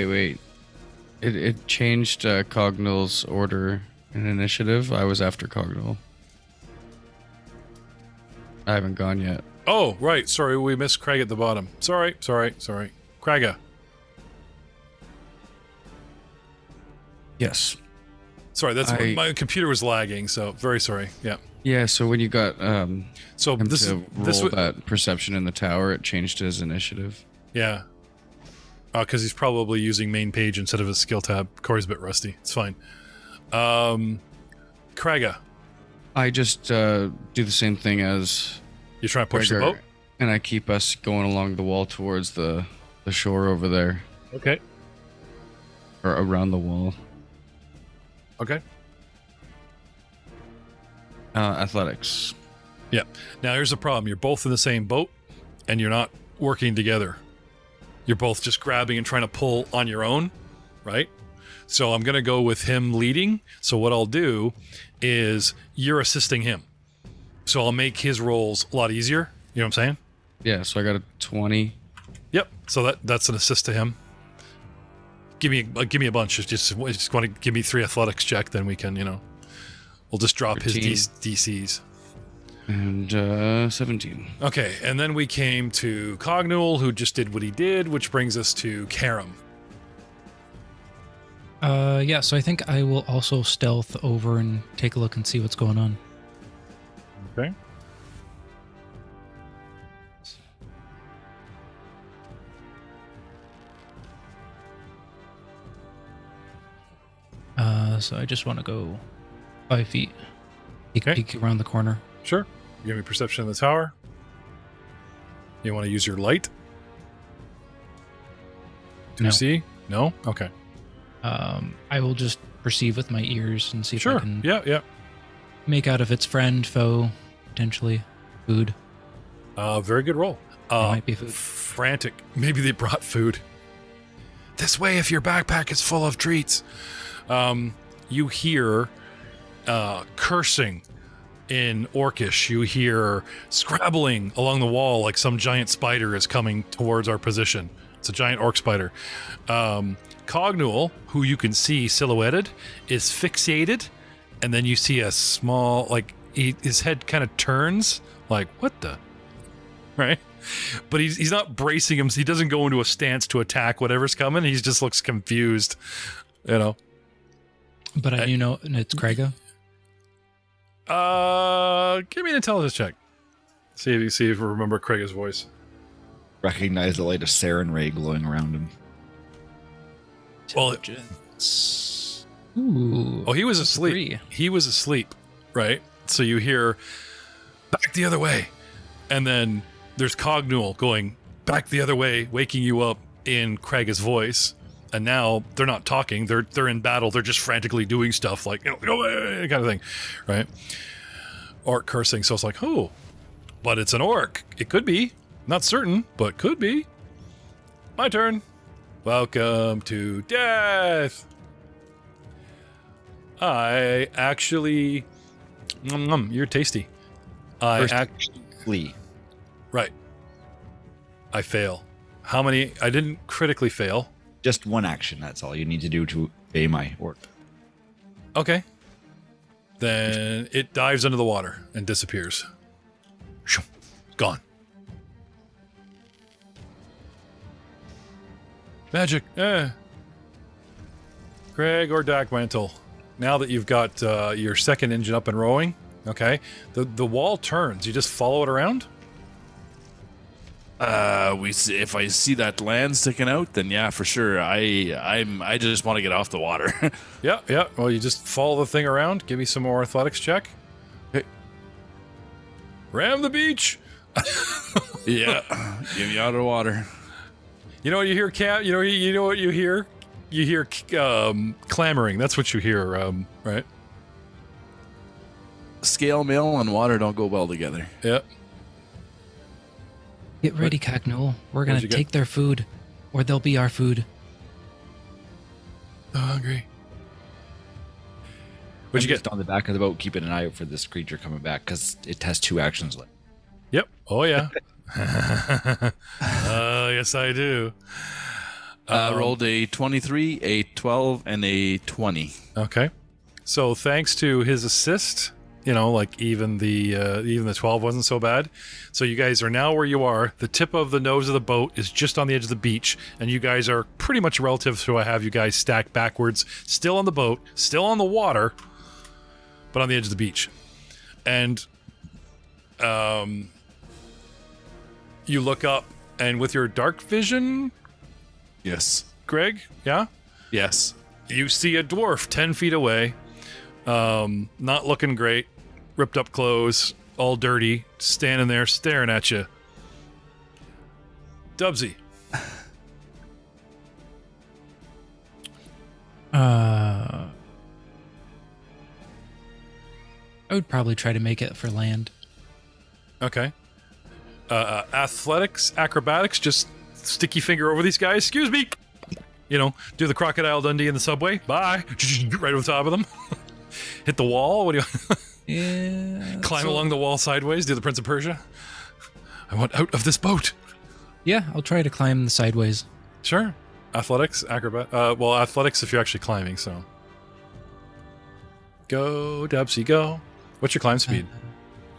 Wait. It changed Cognal's order in initiative. I was after Cognal. I haven't gone yet. Oh, right. Sorry, we missed Craig at the bottom. Sorry. Craiga. Yes. Sorry, my computer was lagging, so very sorry. Yeah. Yeah, so when you got so him this to roll that perception in the tower, it changed his initiative. Yeah. Because he's probably using main page instead of his skill tab. Corey's a bit rusty. It's fine. Craiga. I just do the same thing as you trying to push Gregor, the boat? And I keep us going along the wall towards the shore over there. Okay. Or around the wall. Okay. Athletics. Yeah. Now here's the problem. You're both in the same boat, and you're not working together. You're both just grabbing and trying to pull on your own, right? So I'm going to go with him leading. So what I'll do is you're assisting him. So I'll make his rolls a lot easier. You know what I'm saying? Yeah, so I got a 20. Yep. So that's an assist to him. Give me a bunch. Just want to give me 3 athletics check, then we can, we'll just drop 13. his DCs. And 17. Okay, and then we came to Cognal, who just did what he did, which brings us to Karam. Yeah, so I think I will also stealth over and take a look and see what's going on. Okay. So I just want to go 5 feet. Okay. Peek around the corner. Sure. Give me perception in the tower. You want to use your light? Do you see? No? Okay. I will just perceive with my ears and see if I can Yeah. make out if it's friend, foe, potentially food. Very good roll. Might be food. Frantic. Maybe they brought food. This way if your backpack is full of treats. You hear cursing in Orcish, you hear scrabbling along the wall like some giant spider is coming towards our position. It's a giant orc spider. Cognual, who you can see silhouetted, is fixated, and then you see a small, like, his head kind of turns, like, what the? Right? But he's not bracing him. He doesn't go into a stance to attack whatever's coming. He just looks confused, you know. But I do know it's Craiga. Give me an intelligence check. See if you remember Craiga's voice. Recognize the light of Saren Ray glowing around him. Well, Ooh. oh, he was asleep. 3. He was asleep, right? So you hear back the other way, and then there's Cognual going back the other way, waking you up in Craiga's voice. And now they're not talking; they're in battle. They're just frantically doing stuff like, you know, go away, kind of thing, right? Orc cursing. So it's like, oh, but it's an orc. It could be, not certain, but could be. My turn. Welcome to death. I actually, you're tasty. Flee. Right. I fail. How many? I didn't critically fail. Just one action, that's all you need to do to obey my order. Okay. Then it dives under the water and disappears. Shoo. Gone. Magic. Craig or Dackmantle, now that you've got your second engine up and rowing, okay, the wall turns. You just follow it around? If I see that land sticking out, then yeah, for sure. I just want to get off the water. Yeah. Well, you just follow the thing around. Give me some more athletics check. Okay. Ram the beach. Yeah, get me out of the water. You know what you hear, Cam? You know what you hear? You hear clamoring. That's what you hear, right? Scale mail and water don't go well together. Yep. Get ready, Cognual. We're going to take their food, or they'll be our food. So hungry. What'd you get on the back of the boat, keeping an eye out for this creature coming back, because it has 2 actions left. Yep. Oh, yeah. Yes, I do. Rolled a 23, a 12, and a 20. Okay. So thanks to his assist, you know, like even the 12 wasn't so bad. So you guys are now where you are. The tip of the nose of the boat is just on the edge of the beach, and you guys are pretty much relative to I have you guys stacked backwards, still on the boat, still on the water, but on the edge of the beach. And you look up, and with your dark vision, Yes. Greg, yeah? Yes. You see a dwarf 10 feet away, not looking great, ripped up clothes, all dirty, standing there staring at you. Dubsy. I would probably try to make it for land. Okay. Athletics, acrobatics, just sticky finger over these guys. Excuse me. You know, do the Crocodile Dundee in the subway. Bye. Right over top of them. Hit the wall. What do you... Yeah. Climb along the wall sideways. Do the Prince of Persia. I want out of this boat. Yeah, I'll try to climb the sideways. Sure. Athletics, acrobat. Well, athletics if you're actually climbing, so. Go, Dubsy, go. What's your climb speed?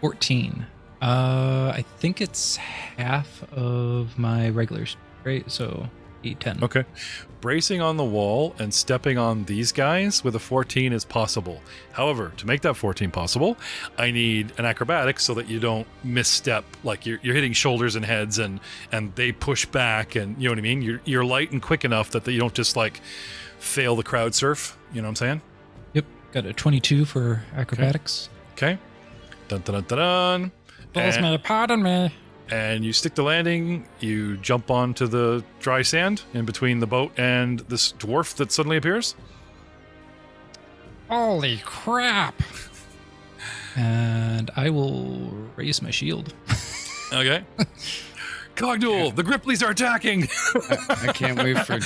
14. I think it's half of my regular speed, right? So 10. Okay. Bracing on the wall and stepping on these guys with a 14 is possible. However, to make that 14 possible, I need an acrobatics so that you don't misstep. Like you're hitting shoulders and heads and they push back, and you know what I mean? You're light and quick enough that you don't just like fail the crowd surf. You know what I'm saying? Yep. Got a 22 for acrobatics. Okay. Dun dun dun dun dun. Pardon me. And you stick the landing, you jump onto the dry sand in between the boat and this dwarf that suddenly appears. Holy crap. And I will raise my shield. Okay. Cogdual, the Grippleys are attacking. I can't wait for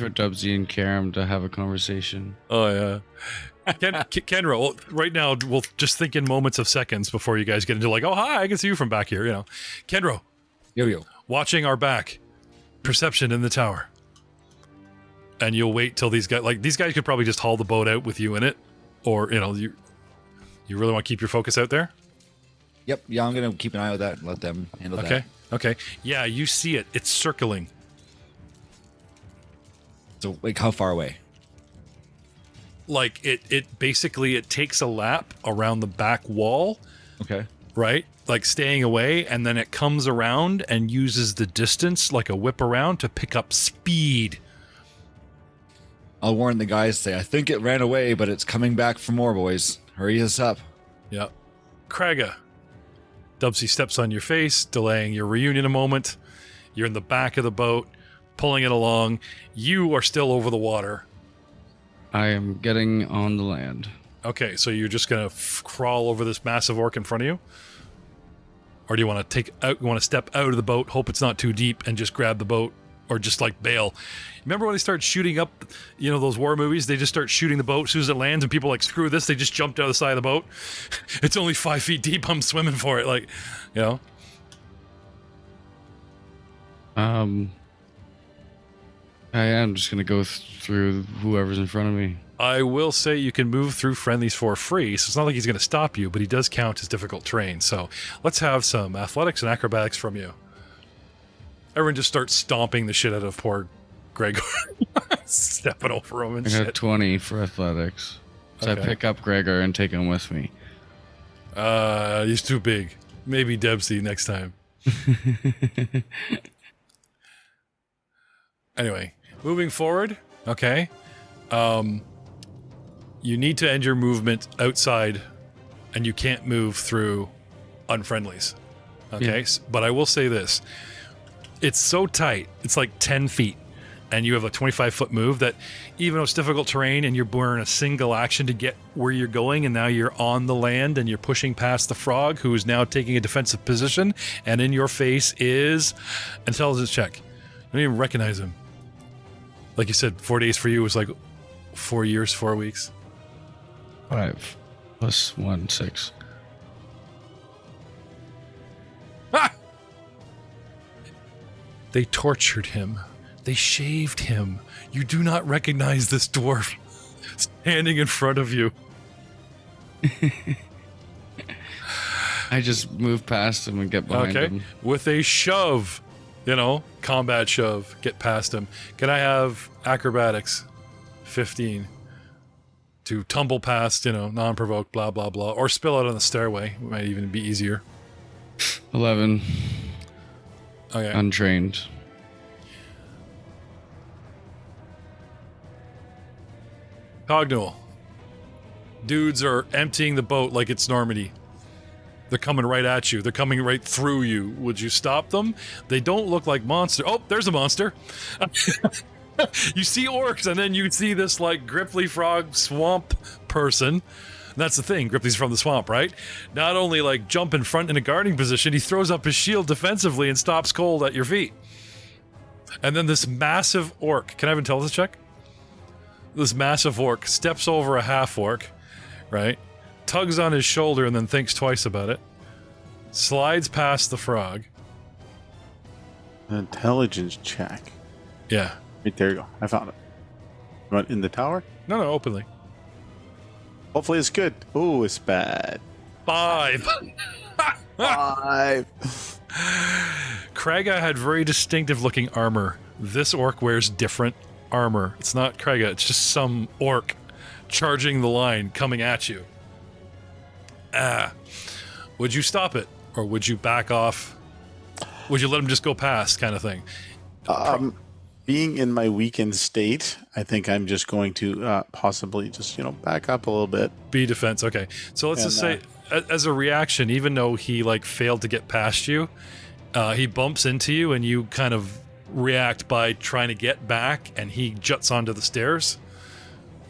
Dubsy and Karam to have a conversation. Oh yeah. Kenro, well, right now we'll just think in moments of seconds before you guys get into like, oh hi, I can see you from back here. Kenro, Yo. watching our back, perception in the tower, and you'll wait till these guys could probably just haul the boat out with you in it, or you really want to keep your focus out there. Yep. Yeah, I'm gonna keep an eye on that and let them handle that. Okay. Yeah, you see it. It's circling. So, like, how far away? Like it basically it takes a lap around the back wall, Okay. right? Like staying away, and then it comes around and uses the distance like a whip around to pick up speed. I'll warn the guys. Say, I think it ran away, but it's coming back for more, boys. Hurry us up. Yep. Kraga. Dubsy steps on your face, delaying your reunion a moment. You're in the back of the boat, pulling it along. You are still over the water. I am getting on the land. Okay, so you're just gonna crawl over this massive orc in front of you, or do you want to step out of the boat, hope it's not too deep, and just grab the boat, or just like bail? Remember when they start shooting up, those war movies? They just start shooting the boat as soon as it lands, and people are like, screw this. They just jumped out of the side of the boat. It's only 5 feet deep. I'm swimming for it, I am just gonna go through whoever's in front of me. I will say you can move through friendlies for free, so it's not like he's going to stop you, but he does count as difficult terrain. So let's have some athletics and acrobatics from you. Everyone just starts stomping the shit out of poor Gregor. Stepping over him and I shit. got 20 for athletics. So Okay. I pick up Gregor and take him with me. He's too big. Maybe Debsy next time. Anyway, moving forward. Okay. You need to end your movement outside, and you can't move through unfriendlies. Okay, but I will say this. It's so tight. It's like 10 feet, and you have a 25-foot move that even though it's difficult terrain and you're burning a single action to get where you're going, and now you're on the land and you're pushing past the frog, who is now taking a defensive position, and in your face is intelligence check. You don't even recognize him. Like you said, 4 days for you was like 4 years, 4 weeks. 5 plus 1, 6. Ah! They tortured him. They shaved him. You do not recognize this dwarf standing in front of you. I just move past him and get behind him. With a shove, combat shove, get past him. Can I have acrobatics? 15. To tumble past, non-provoked, blah, blah, blah. Or spill out on the stairway. It might even be easier. 11. Okay. Untrained. Cognul. Dudes are emptying the boat like it's Normandy. They're coming right at you. They're coming right through you. Would you stop them? They don't look like monsters. Oh, there's a monster. You see orcs, and then you see this like Gripply frog swamp person. That's the thing. Gripply's from the swamp, right? Not only like jump in front in a guarding position, he throws up his shield defensively and stops cold at your feet. And then this massive orc. Can I have an intelligence check? This massive orc steps over a half orc, right? Tugs on his shoulder and then thinks twice about it. Slides past the frog. An intelligence check. Yeah. Right, there you go. I found it. You want in the tower? No, openly. Hopefully it's good. Oh, it's bad. 5. 5. Kraga had very distinctive looking armor. This orc wears different armor. It's not Kraga, it's just some orc charging the line, coming at you. Would you stop it? Or would you back off? Would you let him just go past, kind of thing? Being in my weakened state, I think I'm just going to possibly just, back up a little bit. Be defense, okay. So let's just say, as a reaction, even though he failed to get past you, he bumps into you and you kind of react by trying to get back, and he juts onto the stairs.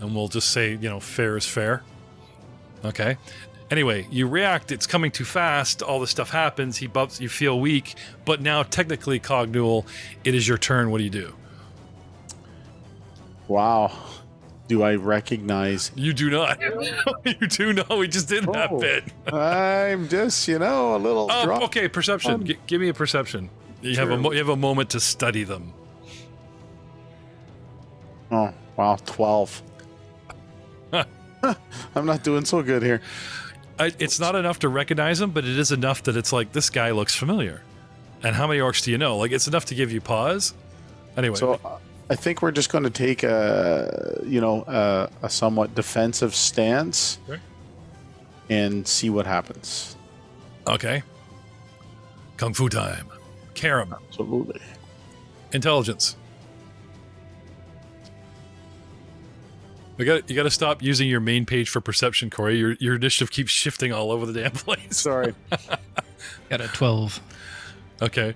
And we'll just say, fair is fair. Okay. Anyway, you react, it's coming too fast, all this stuff happens, he bumps, you feel weak, but now technically, Cognul, it is your turn. What do you do? Wow. Do I recognize? You do not. You do not. We just did that Oh. bit. I'm just, a little. Oh, drop. okay. Perception. Give me a perception. You have Sure. you have a moment to study them. Oh, wow, 12. I'm not doing so good here. It's not enough to recognize them, but it is enough that it's like, this guy looks familiar. And how many orcs do you know? Like, it's enough to give you pause. Anyway. So I think we're just going to take a somewhat defensive stance Okay. and see what happens. Okay. Kung Fu time. Karam. Absolutely. Intelligence. You got to stop using your main page for perception, Corey. Your initiative keeps shifting all over the damn place. Sorry. Got a 12. Okay.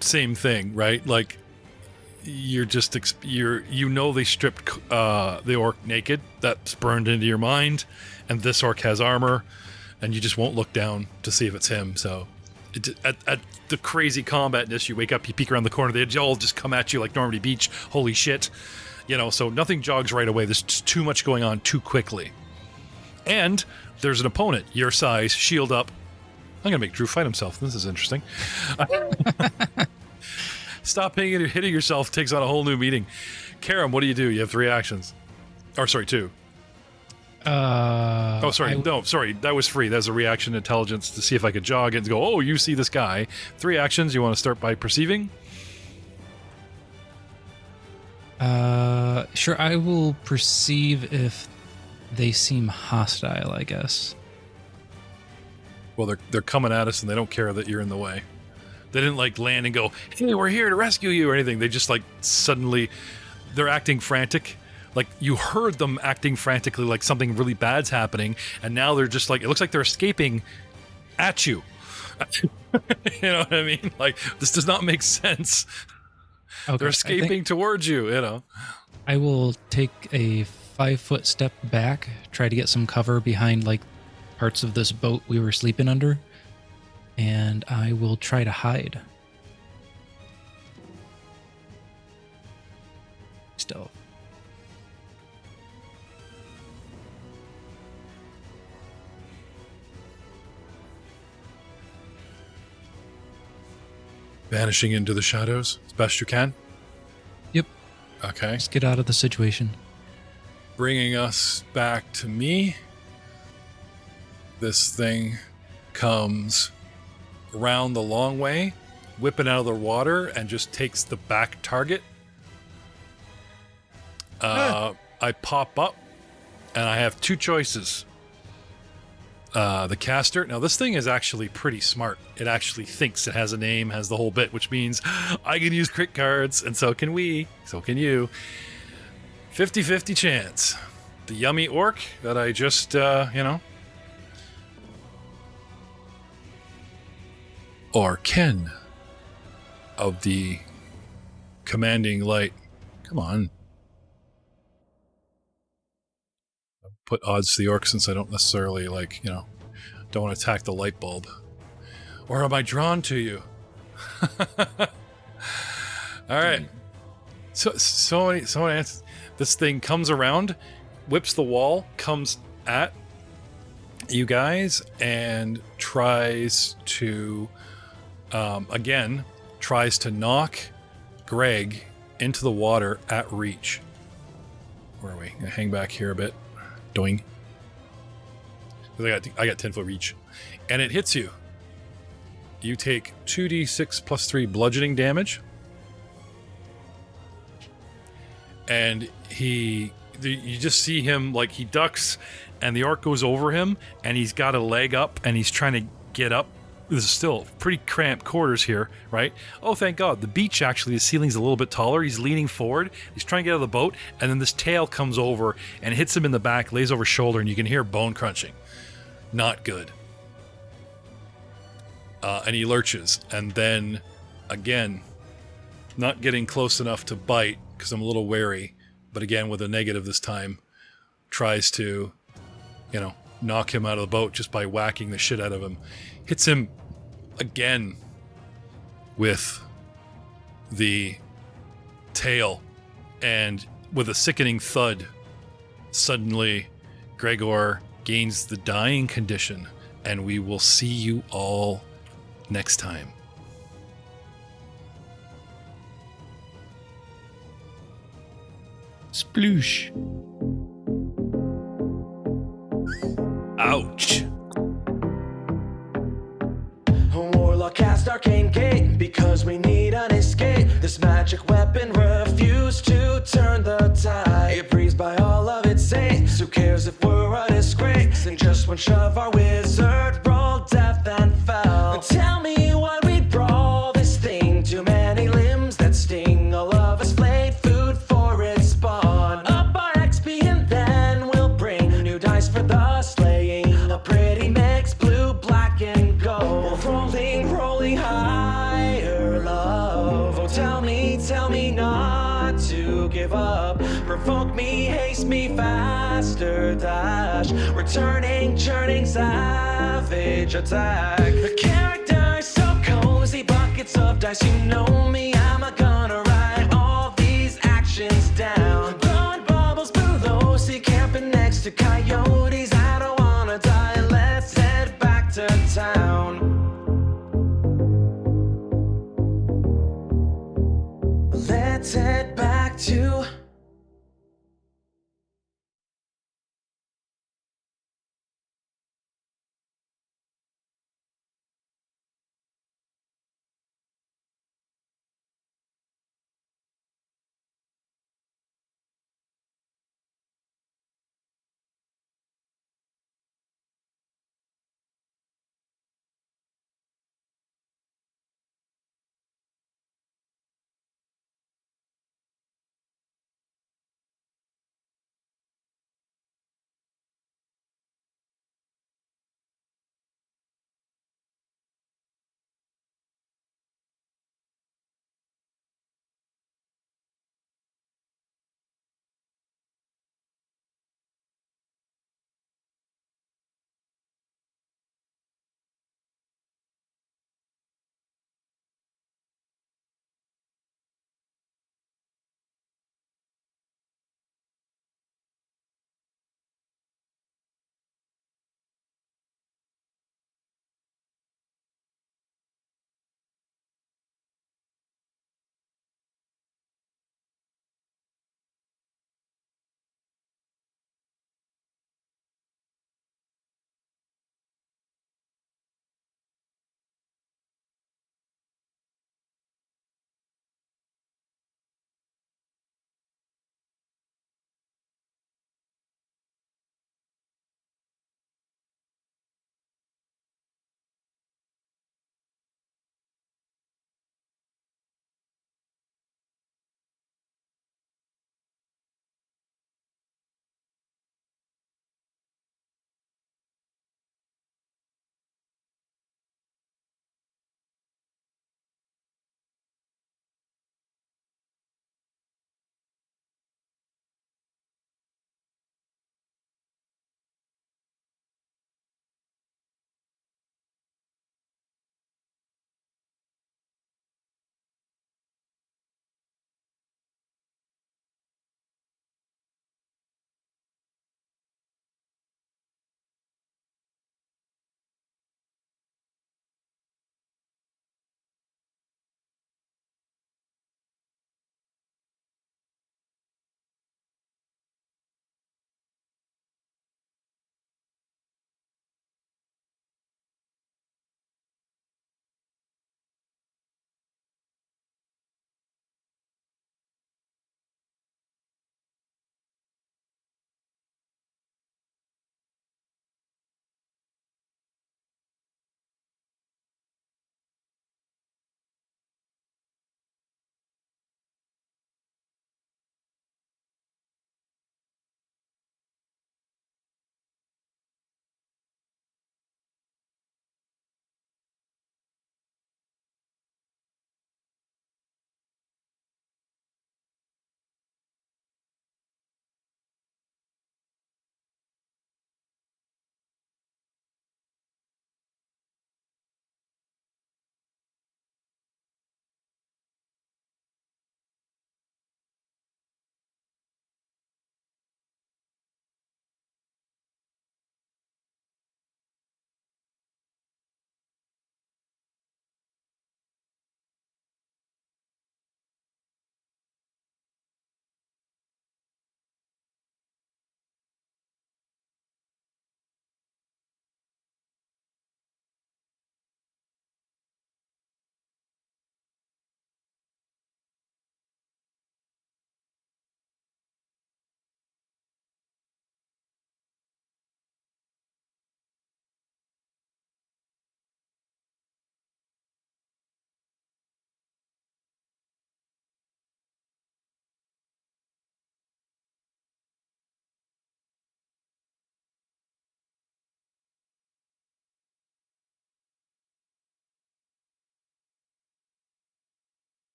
Same thing, right? Like, you're just they stripped the orc naked. That's burned into your mind, and this orc has armor, and you just won't look down to see if it's him. So, at the crazy combatness, you wake up, you peek around the corner, they all just come at you like Normandy Beach. Holy shit. So nothing jogs right away. There's just too much going on too quickly. And there's an opponent, your size, shield up. I'm going to make Drew fight himself. This is interesting. Stop hitting yourself takes on a whole new meaning. Karam, what do? You have 3 actions. Or, sorry, 2. Sorry. That was free. That was a reaction intelligence to see if I could jog it and go, oh, you see this guy. 3 actions. You want to start by perceiving? Sure, I will perceive if they seem hostile, I guess. Well, they're coming at us and they don't care that you're in the way. They didn't like land and go, hey, we're here to rescue you or anything. They just like suddenly, they're acting frantic. Like you heard them acting frantically like something really bad's happening. And now they're just like, it looks like they're escaping at you. You know what I mean? Like this does not make sense. Okay, They're escaping towards you, I will take a 5-foot step back, try to get some cover behind like parts of this boat we were sleeping under, and I will try to hide. Stealth. Vanishing into the shadows as best you can. Yep. Okay. Just get out of the situation. Bringing us back to me. This thing comes around the long way, whipping out of the water, and just takes the back target. I pop up, and I have 2 choices. The caster. Now, this thing is actually pretty smart. It actually thinks it has a name, has the whole bit, which means I can use crit cards, and so can we. So can you. 50-50 chance. The yummy orc that I just, or Ken of the commanding light. Come on. I'll put odds to the orc since I don't necessarily don't want to attack the light bulb. Or am I drawn to you? All right. So many answers. This thing comes around, whips the wall, comes at you guys, and tries to knock Greg into the water at reach. Where are we? Gonna hang back here a bit. Doing. I got 10 foot reach. And it hits you. You take 2d6 plus 3 bludgeoning damage. And you just see him, like, he ducks, and the orc goes over him, and he's got a leg up, and he's trying to get up. This is still pretty cramped quarters here, right? Oh, thank God. The beach, actually, the ceiling's a little bit taller. He's leaning forward. He's trying to get out of the boat, and then this tail comes over and hits him in the back, lays over his shoulder, and you can hear bone crunching. Not good. And he lurches, and then, again, not getting close enough to bite, because I'm a little wary, but again, with a negative this time, tries to, knock him out of the boat just by whacking the shit out of him. Hits him again with the tail, and with a sickening thud, suddenly Gregor gains the dying condition, and we will see you all next time. Sploosh. Ouch. Warlock cast Arcane Gate because we need an escape. This magic weapon refused to turn the tide. It breathes by all of its saints. Who cares if we're a disgrace? In just one shove, our wizard rolled death and fell. Tell me what we brawl this thing. Too many limbs that sting. All of us flayed food for its spawn. Up our XP and then we'll bring new dice for the slaying. A pretty mix, blue, black, and gold. Rolling higher, love. Oh, tell me not to give up. Provoke me, haste me, faster dash. Returning, churning, savage attack. The character so cozy, buckets of dice. You know me, I'm gonna write all these actions down. Blood bubbles below, see camping next to coyotes. I don't wanna die, let's head back to town. Let's head back to